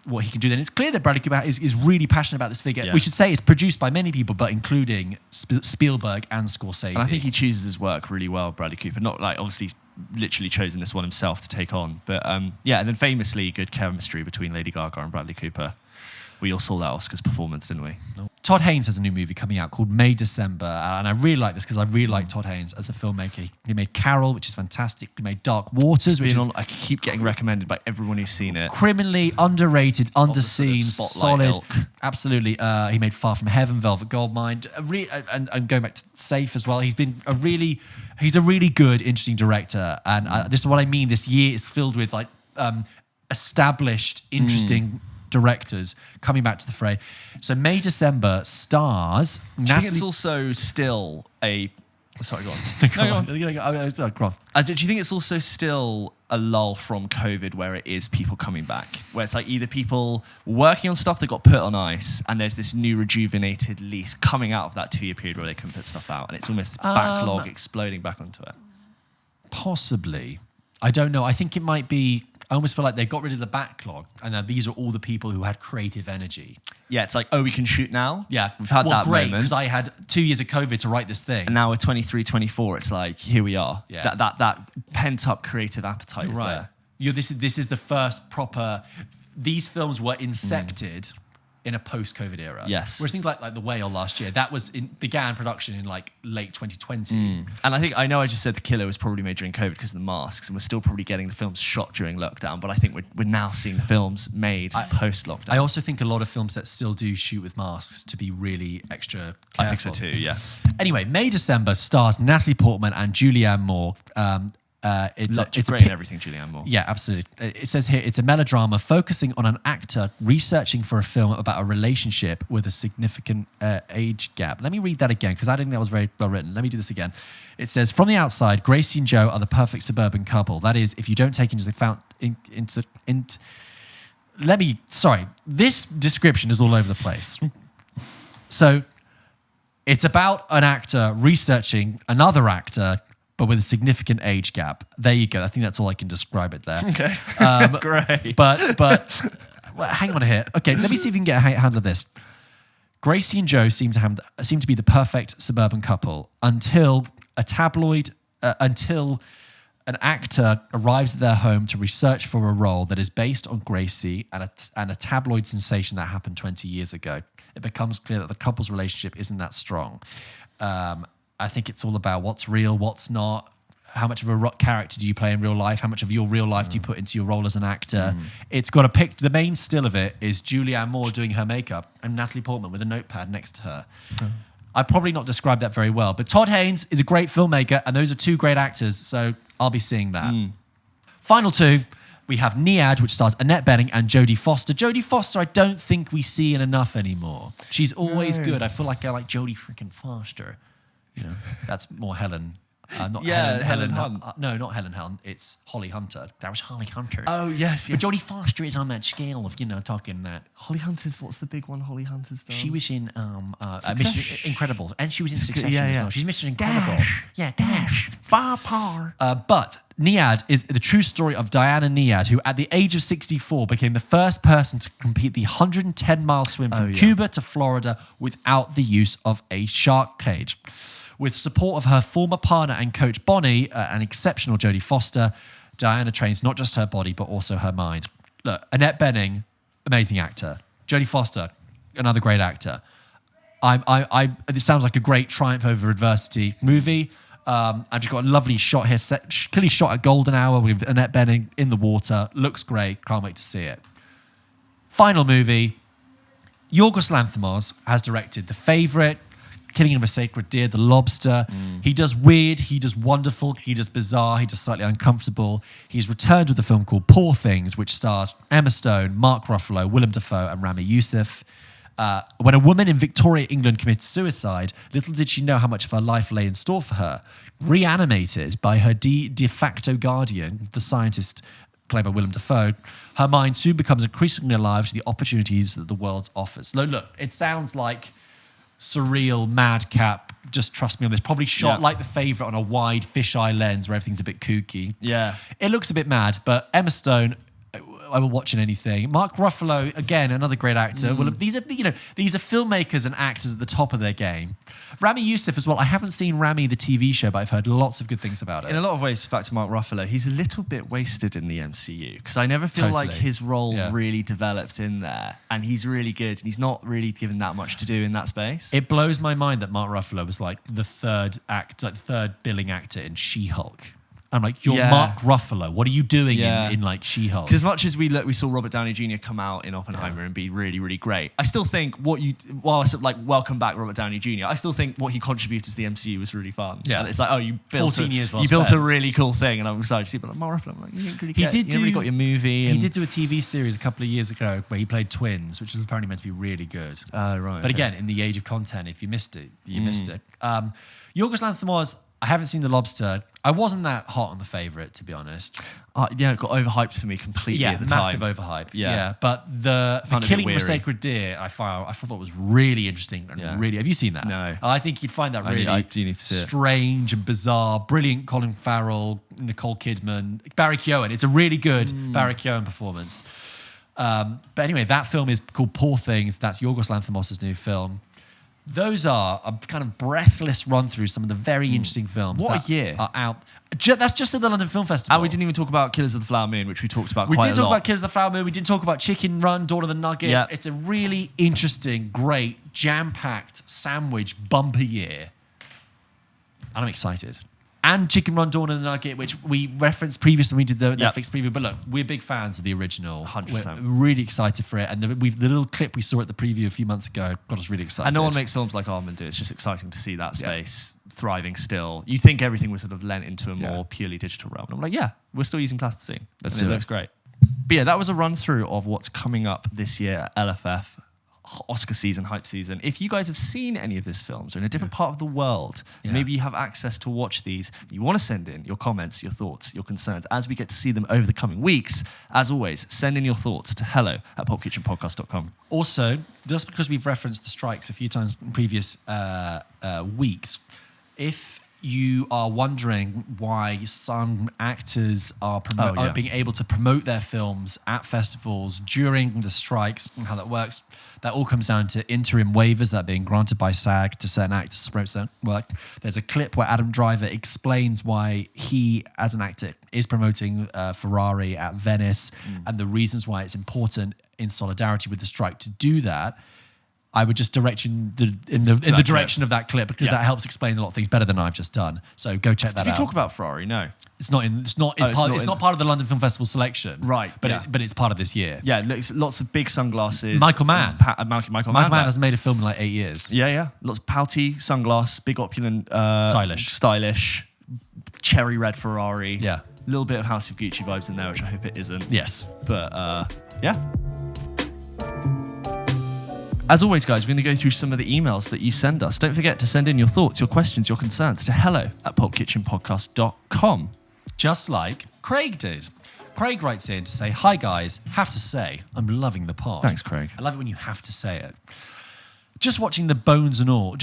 what he can do then. It's clear that Bradley Cooper is really passionate about this figure. Yeah. We should say it's produced by many people, but including Spielberg and Scorsese. And I think he chooses his work really well, Bradley Cooper. Not like obviously literally chosen this one himself to take on, but and then famously good chemistry between Lady Gaga and Bradley Cooper. We all saw that Oscars performance, didn't we? Todd Haynes has a new movie coming out called May December, and I really like this because I really like Todd Haynes as a filmmaker. He made Carol, which is fantastic. He made Dark Waters, which is I keep getting recommended by everyone who's seen it. Criminally underrated, underseen, solid. Ilk. Absolutely. He made Far From Heaven, Velvet Goldmine, and going back to Safe as well. He's a really good, interesting director, and this is what I mean. This year is filled with like established, interesting directors coming back to the fray. So May December stars. Do you think it's also still a? Sorry, go on. Go on. Go on. Do you think it's also still a lull from COVID, where it is people coming back, where it's like either people working on stuff that got put on ice, and there's this new rejuvenated lease coming out of that 2-year period where they can put stuff out, and it's almost backlog exploding back onto it. Possibly. I don't know. I think it might be. I almost feel like they got rid of the backlog, and now these are all the people who had creative energy. Yeah, it's like, we can shoot now. Yeah, we've had that great, moment. Because I had 2 years of COVID to write this thing, and now we're 23, 24. It's like, here we are. Yeah. That pent up creative appetite is there. This is the first proper. These films were incepted in a post-COVID era. Yes. Whereas things like The Whale last year, began production in like late 2020. And I know I just said The Killer was probably made during COVID because of the masks, and we're still probably getting the films shot during lockdown, but I think we're now seeing the films made post-lockdown. I also think a lot of film sets still do shoot with masks to be really extra careful. I think so too, yeah. Anyway, May December stars Natalie Portman and Julianne Moore. It's great in everything, Julianne Moore. Yeah, absolutely. It says here it's a melodrama focusing on an actor researching for a film about a relationship with a significant age gap. Let me read that again because I didn't think that was very well written. Let me do this again. It says, from the outside, Gracie and Joe are the perfect suburban couple. That is, if you don't take this description is all over the place. So It's about an actor researching another actor, but with a significant age gap. There you go. I think that's all I can describe it there. Okay. Great. But well, hang on here. Okay, let me see if you can get a handle of this. Gracie and Joe seem to be the perfect suburban couple until until an actor arrives at their home to research for a role that is based on Gracie and a tabloid sensation that happened 20 years ago. It becomes clear that the couple's relationship isn't that strong. I think it's all about what's real, what's not. How much of a character do you play in real life? How much of your real life do you put into your role as an actor? It's got a pic. The main still of it is Julianne Moore doing her makeup and Natalie Portman with a notepad next to her. I'd probably not describe that very well, but Todd Haynes is a great filmmaker, and those are two great actors, so I'll be seeing that. Final two, we have Niad, which stars Annette Bening and Jodie Foster. Jodie Foster, I don't think we see in enough anymore. She's always good. I feel like I like Jodie freaking Foster. You know, that's more Helen. Not Helen Hunt. No, not Helen Hunt. It's Holly Hunter. That was Holly Hunter. Oh, yes. But Jodie Foster is on that scale of, talking that. Holly Hunter's, what's the big one Holly Hunter's done? She was in Mission Incredible. And she was in Succession as well. She's Mission Incredible. Dash. Yeah, Dash. Bar par. But Niad is the true story of Diana Niad, who at the age of 64 became the first person to complete the 110-mile swim from Cuba to Florida without the use of a shark cage. With support of her former partner and coach Bonnie, an exceptional Jodie Foster, Diana trains not just her body but also her mind. Look, Annette Bening, amazing actor. Jodie Foster, another great actor. It sounds like a great triumph over adversity movie. I've just got a lovely shot here, clearly shot at golden hour with Annette Bening in the water. Looks great. Can't wait to see it. Final movie. Yorgos Lanthimos has directed The Favourite, Killing of a Sacred Deer, The Lobster. He does weird, he does wonderful, he does bizarre, he does slightly uncomfortable. He's returned with a film called Poor Things, which stars Emma Stone, Mark Ruffalo, Willem Dafoe, and Rami Youssef. When a woman in Victoria, England committed suicide, little did she know how much of her life lay in store for her. Reanimated by her de facto guardian, the scientist played by Willem Dafoe, her mind soon becomes increasingly alive to the opportunities that the world offers. Look, it sounds like surreal, madcap, just trust me on this, probably shot like The Favourite on a wide fisheye lens where everything's a bit kooky. Yeah. It looks a bit mad, but Emma Stone, I will watch in anything. Mark Ruffalo, again, another great actor. Well, these are filmmakers and actors at the top of their game. Rami Youssef as well. I haven't seen Rami the TV show, but I've heard lots of good things about it. In a lot of ways, back to Mark Ruffalo, he's a little bit wasted in the MCU because I never feel like his role really developed in there, and he's really good, and he's not really given that much to do in that space. It blows my mind that Mark Ruffalo was like the third billing actor in She-Hulk. I'm like, you're Mark Ruffalo. What are you doing in like She-Hulk? Because as much as we saw Robert Downey Jr. come out in Oppenheimer and be really, really great, I still think welcome back Robert Downey Jr., I still think what he contributed to the MCU was really fun. Yeah. And it's like, you built 14 years you built a really cool thing, and I'm excited to see it. But like, Mark Ruffalo, I'm like, you really got your movie. He did do a TV series a couple of years ago where he played twins, which was apparently meant to be really good. Right. But again, in the age of content, if you missed it, you missed it. Yorgos Lanthimos, I haven't seen The Lobster. I wasn't that hot on The Favourite, to be honest. It got overhyped for me completely at the time. Massive overhype. Yeah. But the Killing of a Sacred Deer, I thought was really interesting. And really, have you seen that? No. I think you'd find that really I do need to see it. Strange and bizarre. Brilliant Colin Farrell, Nicole Kidman, Barry Keoghan. It's a really good Barry Keoghan performance. But anyway, that film is called Poor Things. That's Yorgos Lanthimos' new film. Those are a kind of breathless run through some of the very interesting films What a year. Are out. That's just at the London Film Festival. And we didn't even talk about Killers of the Flower Moon, which we talked about quite a lot. We did talk about Killers of the Flower Moon. We did talk about Chicken Run, Dawn of the Nugget. Yeah. It's a really interesting, great, jam-packed, sandwich, bumper year. And I'm excited. And Chicken Run, Dawn of the Nugget, which we referenced previously when we did the Netflix preview. But look, we're big fans of the original. 100%. We're really excited for it. And the little clip we saw at the preview a few months ago got us really excited. And no one makes films like Armand do. It's just exciting to see that space thriving still. You think everything was sort of lent into a more purely digital realm. And I'm like, we're still using plasticine. Let's do it. It looks great. But that was a run through of what's coming up this year at LFF. Oscar season, hype season. If you guys have seen any of these films or in a different part of the world, maybe you have access to watch these, you want to send in your comments, your thoughts, your concerns, as we get to see them over the coming weeks, as always, send in your thoughts to hello@pulpkitchenpodcast.com. Also, just because we've referenced the strikes a few times in previous weeks, if you are wondering why some actors are being able to promote their films at festivals during the strikes and how that works, that all comes down to interim waivers that are being granted by SAG to certain actors to promote certain work. There's a clip where Adam Driver explains why he, as an actor, is promoting Ferrari at Venice and the reasons why it's important in solidarity with the strike to do that. I would just direct you in the direction of that clip because that helps explain a lot of things better than I've just done. So go check that out. Did we talk about Ferrari? No. It's not part of the London Film Festival selection. Right. But it's part of this year. Yeah, lots of big sunglasses. Michael Mann. Michael Mann hasn't made a film in like 8 years. Yeah. Lots of pouty sunglasses, big opulent stylish cherry red Ferrari. Yeah. A little bit of House of Gucci vibes in there, which I hope it isn't. Yes. But yeah. As always, guys, we're going to go through some of the emails that you send us. Don't forget to send in your thoughts, your questions, your concerns to hello@pulpkitchenpodcast.com. Just like Craig did. Craig writes in to say, "Hi guys, have to say, I'm loving the pod." Thanks, Craig. I love it when you have to say it. Just watching Bones and All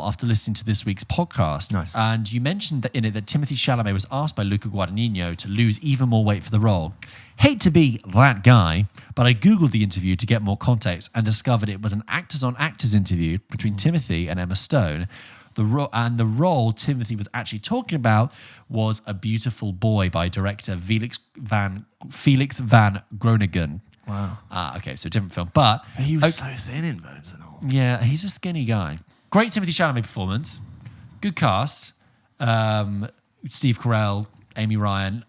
after listening to this week's podcast. Nice. And you mentioned that in it that Timothée Chalamet was asked by Luca Guadagnino to lose even more weight for the role. Hate to be that guy, but I Googled the interview to get more context and discovered it was an actors-on-actors interview between Timothée and Emma Stone. The role Timothy was actually talking about was A Beautiful Boy by director Felix van Groningen. Wow. Okay, so different film. But he was so thin in Bones and All. Yeah, he's a skinny guy. Great Timothée Chalamet performance. Good cast. Steve Carell, Amy Ryan.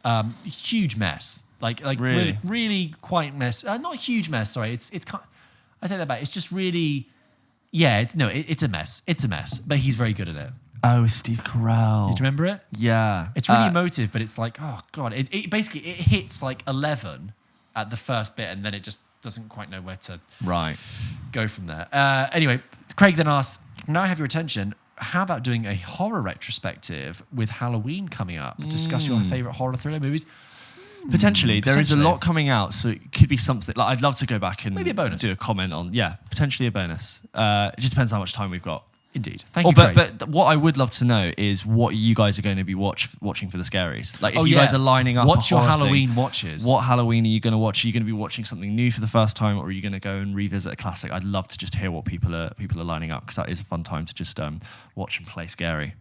Huge mess. Like really quite mess. Not a huge mess. Sorry, it's kind. I take that back. It's just really. Yeah, it's a mess. It's a mess, but he's very good at it. Oh, Steve Carell. Did you remember it? Yeah. It's really emotive, but it's like, oh god, it basically hits like 11 at the first bit, and then it just doesn't quite know where to go from there. Anyway, Craig then asks, now I have your attention, how about doing a horror retrospective with Halloween coming up? Discuss your favourite horror thriller movies. Potentially. There is a lot coming out, so it could be something, like I'd love to go back and maybe a bonus. Do a comment on, potentially a bonus. It just depends how much time we've got. Indeed. Thank you, Craig. But what I would love to know is what you guys are going to be watching for the scaries. Like if you guys are lining up what's your Halloween watches? What Halloween are you going to watch? Are you going to be watching something new for the first time, or are you going to go and revisit a classic? I'd love to just hear what people are lining up, because that is a fun time to just watch and play scary.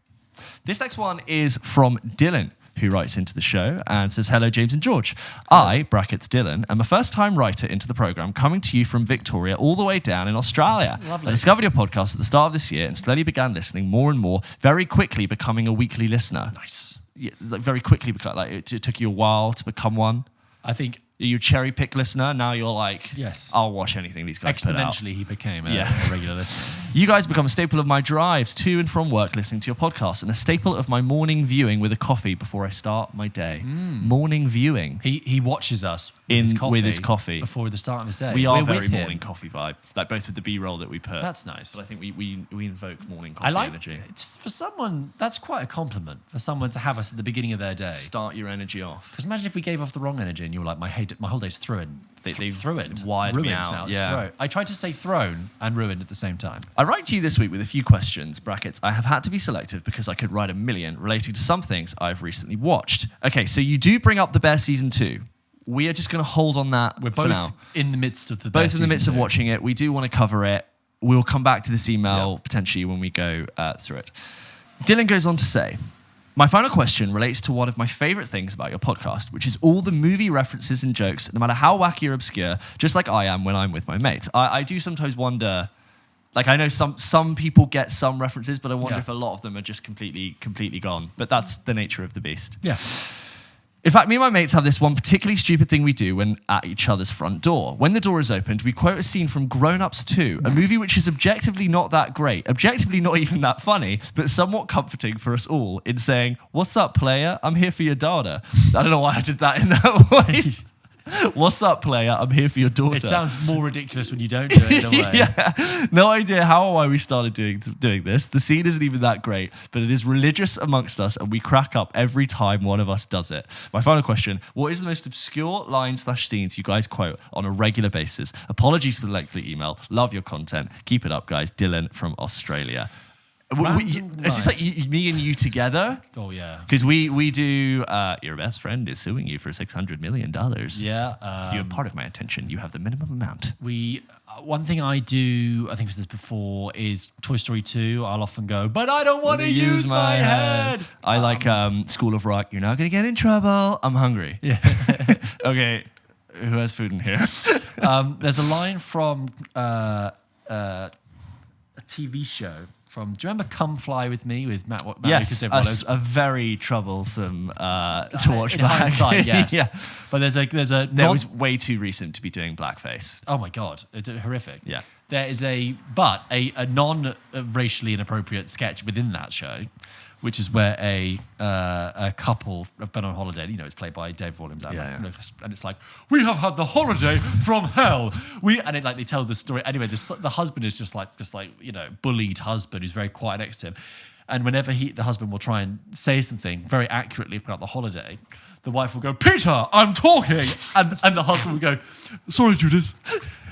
This next one is from Dylan, who writes into the show and says, "Hello, James and George. I, brackets Dylan, am a first-time writer into the programme, coming to you from Victoria all the way down in Australia. Lovely. I discovered your podcast at the start of this year and slowly began listening more and more, very quickly becoming a weekly listener." Nice. Yeah, like very quickly, it took you a while to become one. I think you're a cherry pick listener. Now you're like, yes, I'll watch anything these guys put out. Exponentially, he became a regular listener. You guys become a staple of my drives to and from work listening to your podcast, and a staple of my morning viewing with a coffee before I start my day. Morning viewing. He watches us with his coffee before the start of his day. We are very morning coffee vibe, like both with the B-roll that we put. That's nice. But I think we invoke morning coffee energy. Just for someone, that's quite a compliment for someone to have us at the beginning of their day. Start your energy off. Because imagine if we gave off the wrong energy and you were like, my whole day's thruined. Ruined. Wired me out. Now. It's thrown. I tried to say thrown and ruined at the same time. I write to you this week with a few questions, brackets. I have had to be selective because I could write a million relating to some things I've recently watched. Okay, so you do bring up The Bear Season 2. We are just going to hold on that. We're both for now. In the midst of The Bear Both in the midst of watching it. We do want to cover it. We'll come back to this email potentially when we go through it. Dylan goes on to say, my final question relates to one of my favourite things about your podcast, which is all the movie references and jokes, no matter how wacky or obscure, just like I am when I'm with my mates. I do sometimes wonder, like I know some people get some references, but I wonder if a lot of them are just completely gone. But that's the nature of the beast. Yeah. In fact, me and my mates have this one particularly stupid thing we do when at each other's front door. When the door is opened, we quote a scene from Grown Ups 2, a movie which is objectively not that great, objectively not even that funny, but somewhat comforting for us all in saying, "What's up, player? I'm here for your daughter." I don't know why I did that in that voice. What's up, player? I'm here for your daughter. It sounds more ridiculous when you don't do it in a way. Yeah. No idea how or why we started doing this. The scene isn't even that great, but it is religious amongst us, and we crack up every time one of us does it. My final question: what is the most obscure line/scenes you guys quote on a regular basis? Apologies for the lengthy email. Love your content. Keep it up, guys. Dylan from Australia. It's just like me and you together. Oh, yeah. Because we do, your best friend is suing you for $600 million. Yeah. You're part of my attention. You have the minimum amount. One thing I do, I think I've said this before, is Toy Story 2. I'll often go, but I don't want to use my head. I like School of Rock. You're not going to get in trouble. I'm hungry. Yeah. Okay. Who has food in here? There's a line from a TV show. Do you remember Come Fly With Me with Matt yes, Lucas? A very troublesome to watch in back. hindsight, yes. Yeah. But that was way too recent to be doing blackface. Oh my God, it's horrific. Yeah. There is a non-racially inappropriate sketch within that show, which is where a couple have been on holiday. You know, it's played by Dave Williams and Lucas, and it's like, we have had the holiday from hell. They tell the story. Anyway, the husband is just like bullied husband who's very quiet next to him, and whenever the husband will try and say something very accurately about the holiday, the wife will go, Peter, I'm talking, and the husband will go, sorry, Judith.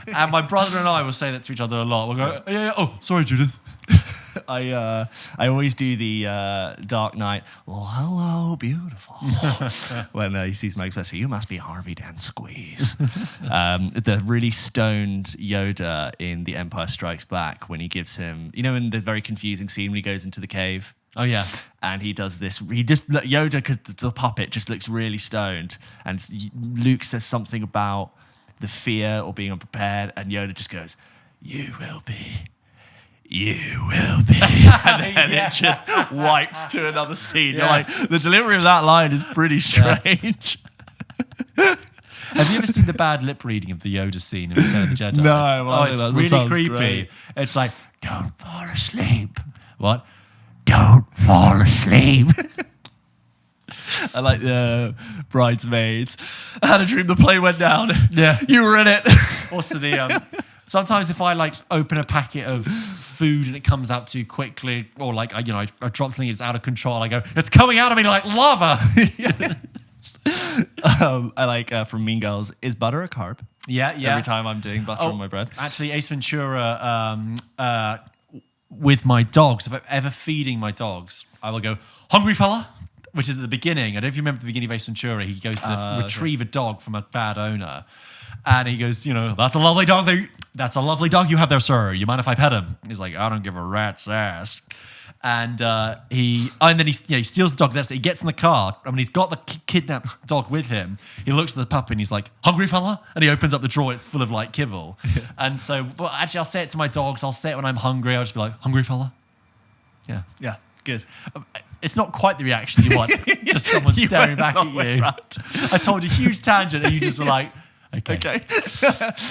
And my brother and I will say that to each other a lot. We'll go, yeah. Oh, sorry, Judith. I always do the Dark Knight. Well, hello, beautiful. When he sees Meg Spencer, you must be Harvey Dent Squeeze. The really stoned Yoda in The Empire Strikes Back, when he gives him, in the very confusing scene when he goes into the cave. Oh yeah, and he does this. Yoda, because the puppet just looks really stoned, and Luke says something about the fear or being unprepared, and Yoda just goes, "You will be." And then it just wipes to another scene. Yeah. You're like, the delivery of that line is pretty strange. Have you ever seen the bad lip reading of the Yoda scene in Return of the Jedi? No. Oh, it's really creepy. Great. It's like, don't fall asleep. What? Don't fall asleep. I like the Bridesmaids. I had a dream the plane went down. Yeah. You were in it. Also sometimes if I open a packet of food and it comes out too quickly, or I drop something, it's out of control, I go, it's coming out of me like lava. I like from Mean Girls, is butter a carb? Yeah. Every time I'm doing butter on my bread. Actually, Ace Ventura, with my dogs, if I'm ever feeding my dogs, I will go, hungry fella? Which is at the beginning. I don't know if you remember the beginning of Ace Ventura. He goes to retrieve a dog from a bad owner. And he goes, that's a lovely dog. That's a lovely dog you have there, sir. You mind if I pet him? He's like, I don't give a rat's ass. And then he steals the dog. He gets in the car. I mean, he's got the kidnapped dog with him. He looks at the puppy and he's like, hungry fella? And he opens up the drawer. It's full of kibble. And so, but actually, I'll say it to my dogs. I'll say it when I'm hungry. I'll just be like, hungry fella? Yeah. Yeah. Good. It's not quite the reaction you want. Just someone staring back at you. I told a huge tangent and you just were like, okay.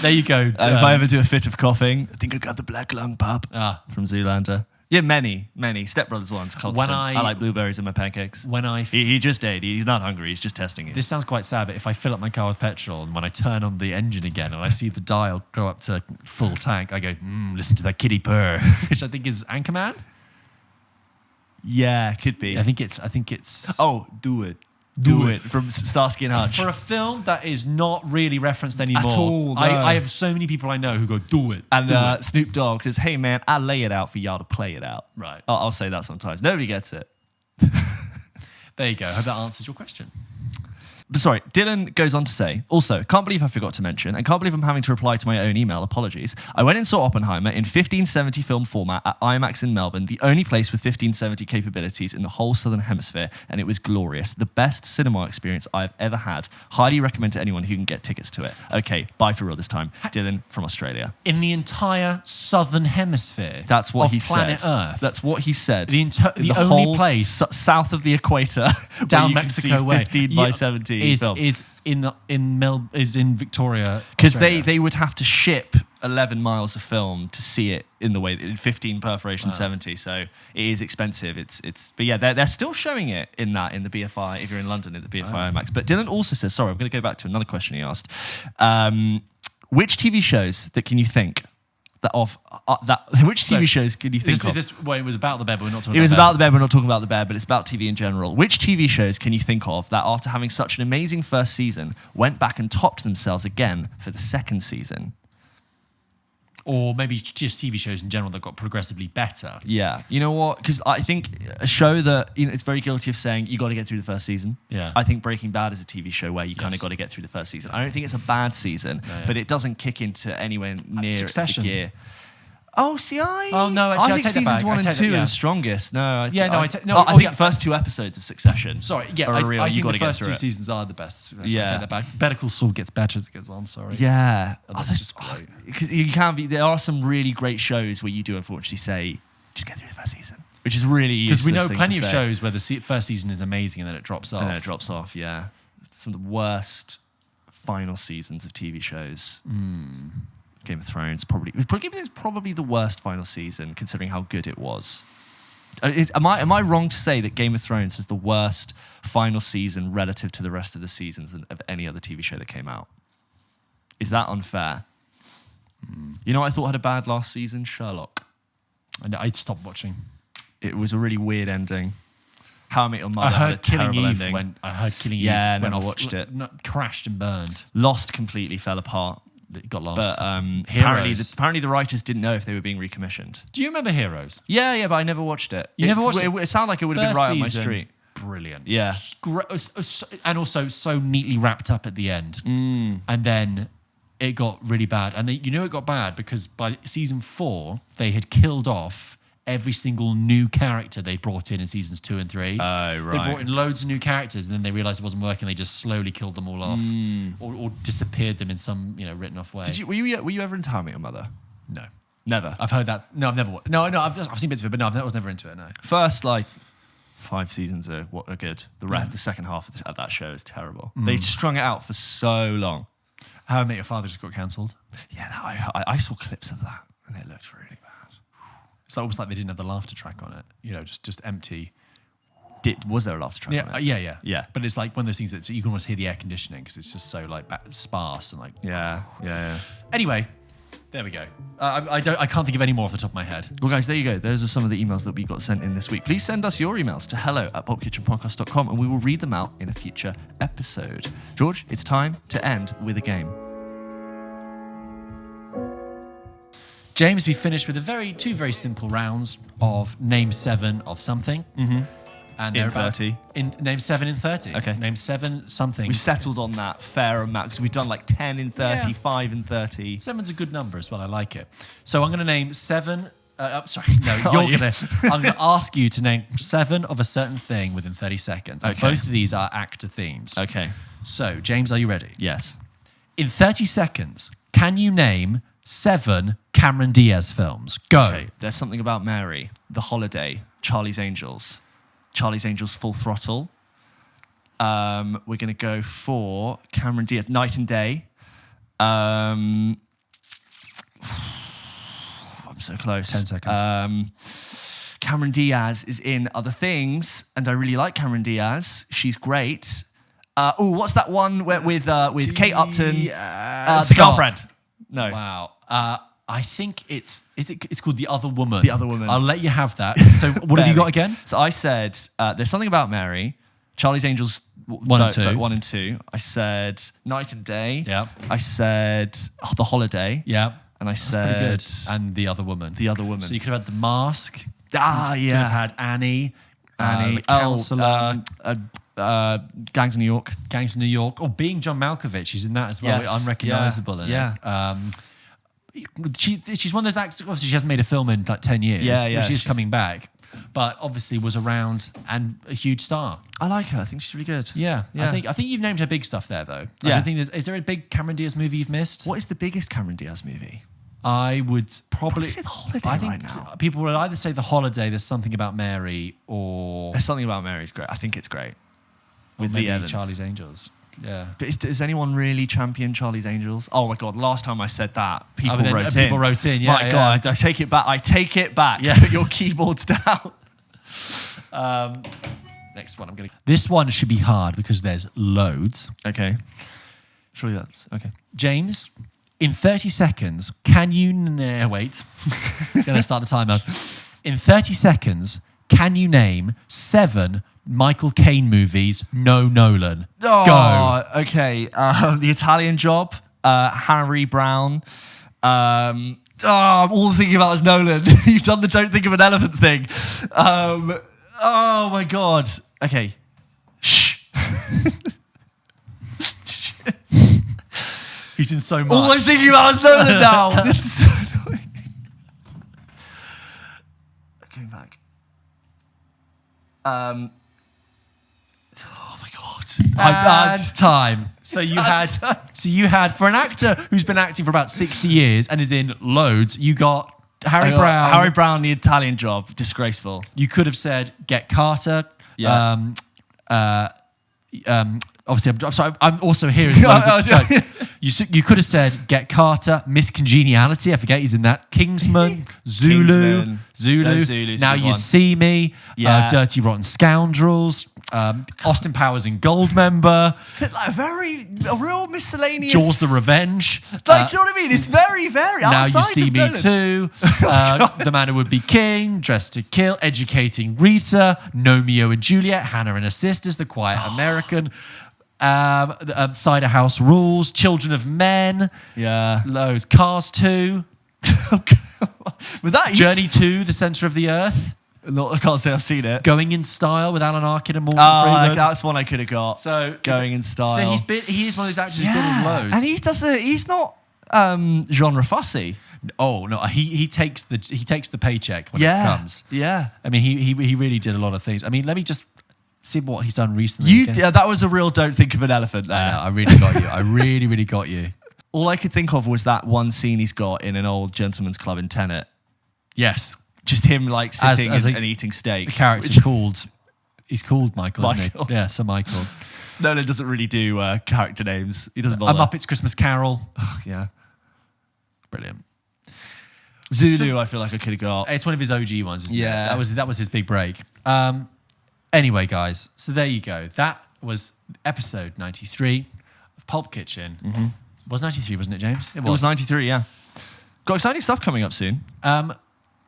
There you go. If I ever do a fit of coughing, I think I got the black lung pop from Zoolander. Yeah, many. Step Brothers ones. Constant. I like blueberries in my pancakes. He just ate. He's not hungry. He's just testing it. This sounds quite sad, but if I fill up my car with petrol and when I turn on the engine again and I see the dial go up to full tank, I go, listen to that kitty purr, which I think is Anchorman. Yeah, could be. I think it's. Oh, do it. Do it from Starsky and Hutch. For a film that is not really referenced anymore. At all, no. I have so many people I know who go, do it. And Snoop Dogg says, hey man, I lay it out for y'all to play it out. Right. I'll say that sometimes. Nobody gets it. There you go. I hope that answers your question. But sorry, Dylan goes on to say, also, can't believe I forgot to mention, and can't believe I'm having to reply to my own email, apologies. I went and saw Oppenheimer in 1570 film format at IMAX in Melbourne, the only place with 1570 capabilities in the whole Southern Hemisphere, and it was glorious. The best cinema experience I've ever had. Highly recommend to anyone who can get tickets to it. Okay, bye for real this time. Dylan from Australia. In the entire Southern Hemisphere? That's what he planet said. Earth? That's what he said. The only place south of the equator down where you Mexico can see way. 15 by 17. the film. is in Victoria, Because Australia. they would have to ship 11 miles of film to see it in the way, 15 perforation 70. So it is expensive. But yeah, they're still showing it in the BFI, if you're in London, at the BFI IMAX. But Dylan also says, sorry, I'm going to go back to another question he asked. Which TV shows that can you think which TV shows can you think of? Is this when it was about the bear, but we're not talking about It was the bear? about the bear, we're not talking about the bear, but it's about TV in general. Which TV shows can you think of that, after having such an amazing first season, went back and topped themselves again for the second season? Or maybe just TV shows in general that got progressively better. Yeah. You know what? Because I think a show that, it's very guilty of saying you got to get through the first season. Yeah. I think Breaking Bad is a TV show where you kind of got to get through the first season. I don't think it's a bad season, but it doesn't kick into anywhere near Succession. the gear. Oh, see, Oh, no, actually, I think take that seasons back. 1 I and take 2 that, yeah. are the strongest. No, I think yeah. the first 2 episodes of Succession. Sorry, are real. I You think got the to get first through 2 it. seasons are the best. Yeah. I take that back. Better Call Saul gets better as it goes on. Sorry. Yeah, That's just great. Because you can be. There are some really great shows where you do unfortunately say, just get through the first season, which is really Because we know useless thing plenty to of say. shows where the first season is amazing and then it drops off. And then it drops off. Yeah, some of the worst final seasons of TV shows. Game of Thrones probably the worst final season, considering how good it was. Am I wrong to say that Game of Thrones is the worst final season relative to the rest of the seasons of any other TV show that came out? Is that unfair? You know what I thought had a bad last season? Sherlock. And I stopped watching. It was a really weird ending. How I Met Your Mother I had a heard Killing terrible Eve ending. Yeah, never went off, watched it. Crashed and burned. Lost completely fell apart. It got lost. But Heroes. apparently the writers didn't know if they were being recommissioned. Do you remember Heroes? Yeah, but I never watched it. You never watched it? It sounded like it would have been First right on my season, street. Brilliant. Yeah. And also so neatly wrapped up at the end. And then it got really bad. And it got bad because by season 4, they had killed off every single new character they brought in seasons 2 and 3. Oh, right. They brought in loads of new characters and then they realized it wasn't working. They just slowly killed them all off or disappeared them in some written off way. Were you ever into How I Met Your Mother? No. Never. I've heard that. No, I've never watched. No, I've seen bits of it, but no, I was never into it, no. First, 5 seasons are good. The second half of that show is terrible. They strung it out for so long. How I Met Your Father just got cancelled. Yeah, I saw clips of that and it looked really bad. It's almost like they didn't have the laughter track on it. Just empty. Was there a laughter track on it? Yeah. But it's like one of those things that you can almost hear the air conditioning because it's just so sparse and Yeah. Anyway, there we go. I can't think of any more off the top of my head. Well, guys, there you go. Those are some of the emails that we got sent in this week. Please send us your emails to hello@pulpkitchenpodcast.com and we will read them out in a future episode. George, it's time to end with a game. James, we finished with two very simple rounds of name 7 of something. Mm-hmm. And in 30. Name 7 in 30. Okay. Name 7 something. We settled on that fair amount because we've done 10 in 30, 5 in 30. 7's a good number as well. I like it. So I'm going to name 7. I'm going to ask you to name 7 of a certain thing within 30 seconds. And both of these are actor themes. Okay. So, James, are you ready? Yes. In 30 seconds, can you name 7 Cameron Diaz films? Go. Okay. There's Something About Mary, The Holiday, Charlie's Angels Full Throttle. We're going to go for Cameron Diaz, Night and Day. I'm so close. 10 seconds. Cameron Diaz is in other things, and I really like Cameron Diaz. She's great. What's that one with Kate Upton? The Girlfriend. No. Wow. I think it's called The Other Woman. The Other Woman. I'll let you have that. So what have you got again? So I said There's Something About Mary, Charlie's Angels 1 and 2. 1 and 2. I said Night and Day. Yeah. I said The Holiday. Yeah. And I That's said pretty good. And The Other Woman. The Other Woman. So you could have had The Mask. Yeah. You could have had Annie. The Counselor. Gangs of New York. Gangs of New York. Oh, Being John Malkovich. She's in that as well. Yes. Unrecognisable in Yeah. it. She's one of those actors. Obviously, she hasn't made a film in 10 years. Yeah. But she's coming back. But obviously was around and a huge star. I like her. I think she's really good. Yeah. Yeah. I think you've named her big stuff there, though. Yeah. I don't think is there a big Cameron Diaz movie you've missed? What is the biggest Cameron Diaz movie? I would probably say The Holiday I think right now. people will either say The Holiday, There's Something About Mary, or There's Something About Mary is great. I think it's great. With maybe Lee Evans. Charlie's Angels. Yeah. But does anyone really champion Charlie's Angels? Oh my God! Last time I said that, people wrote in. People wrote in. Yeah. My God! I take it back. I take it back. Yeah. Put your keyboards down. Next one. This one should be hard because there's loads. Okay. Surely that's okay. James, in 30 seconds, can you... wait. Going to start the timer. In 30 seconds, can you name 7 Michael Caine movies, no Nolan? Oh, Go. Okay. The Italian Job, Harry Brown. I'm all thinking about is Nolan. You've done the don't think of an elephant thing. Oh my God. Okay. Shh. He's in so much. All I'm thinking about is Nolan now. This is so annoying. Going back. Oh my God. Time. So you had for an actor who's been acting for about 60 years and is in loads, you got Harry Brown. Harry Brown, The Italian Job, disgraceful. You could have said Get Carter. Yeah. Obviously, I'm sorry. I'm also here as well. You could have said Get Carter, Miss Congeniality. I forget he's in that. Kingsman, Zulu. No, Zulu's Now the You one. See Me. Yeah. Dirty Rotten Scoundrels. Austin Powers in Goldmember. Like a real miscellaneous. Jaws: The Revenge. Like, do you know what I mean? It's very Now You See Me Nolan. Too. The Man Who Would Be King. Dressed to Kill. Educating Rita. Romeo and Juliet. Hannah and Her Sisters. The Quiet American. Cider House Rules. Children of Men. Yeah. Loads. Cars 2. With that, Journey to the Center of the Earth. No, I can't say I've seen it. Going in Style with Alan Arkin and Morgan Oh, Freeman. that's one I could have got. So Going in Style. So he is one of those actors who's been in loads. And he's not genre fussy. Oh no, he takes the paycheck when it comes. Yeah. I mean, he really did a lot of things. I mean, let me just see what he's done recently. That was a real don't think of an elephant there. I know, I really got you. I really, really got you. All I could think of was that one scene he's got in an old gentleman's club in Tenet. Yes. Just him like sitting As and eating steak. The character's called Michael, isn't Michael. he? Yeah, Sir Michael. Nolan doesn't really do character names. He doesn't bother. A Muppets Christmas Carol. Oh, yeah. Brilliant. Zulu, I feel like I could have got. It's one of his OG ones, isn't Yeah. it? That was his big break. Anyway, guys, so there you go. That was episode 93 of Pulp Kitchen. Mm-hmm. It was 93, wasn't it, James? It was 93, yeah. Got exciting stuff coming up soon.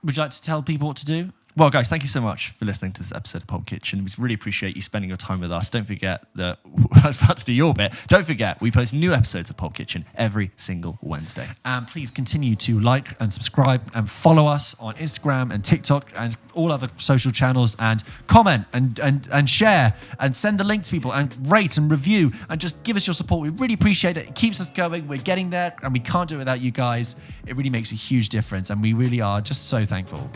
Would you like to tell people what to do? Well, guys, thank you so much for listening to this episode of Pulp Kitchen. We really appreciate you spending your time with us. Don't forget that I was about to do your bit. Don't forget, we post new episodes of Pulp Kitchen every single Wednesday. And please continue to like and subscribe and follow us on Instagram and TikTok and all other social channels, and comment and share and send the link to people and rate and review and just give us your support. We really appreciate it. It keeps us going. We're getting there and we can't do it without you guys. It really makes a huge difference and we really are just so thankful.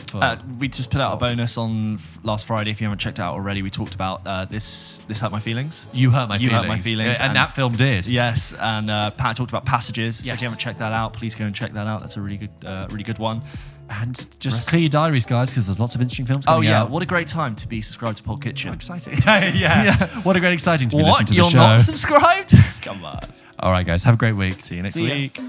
We just put out a bonus on last Friday. If you haven't checked it out already, we talked about this Hurt My Feelings. You Hurt My Feelings. You Hurt My Feelings. And that film did. Yes, and Pat talked about Passages. Yes. So if you haven't checked that out, please go and check that out. That's a really good one. And just clear your diaries, guys, because there's lots of interesting films coming out. What a great time to be subscribed to Pulp Kitchen. Exciting. yeah. What a great exciting to be listening to the You're show. not subscribed? Come on. All right, guys. Have a great week. See you next week.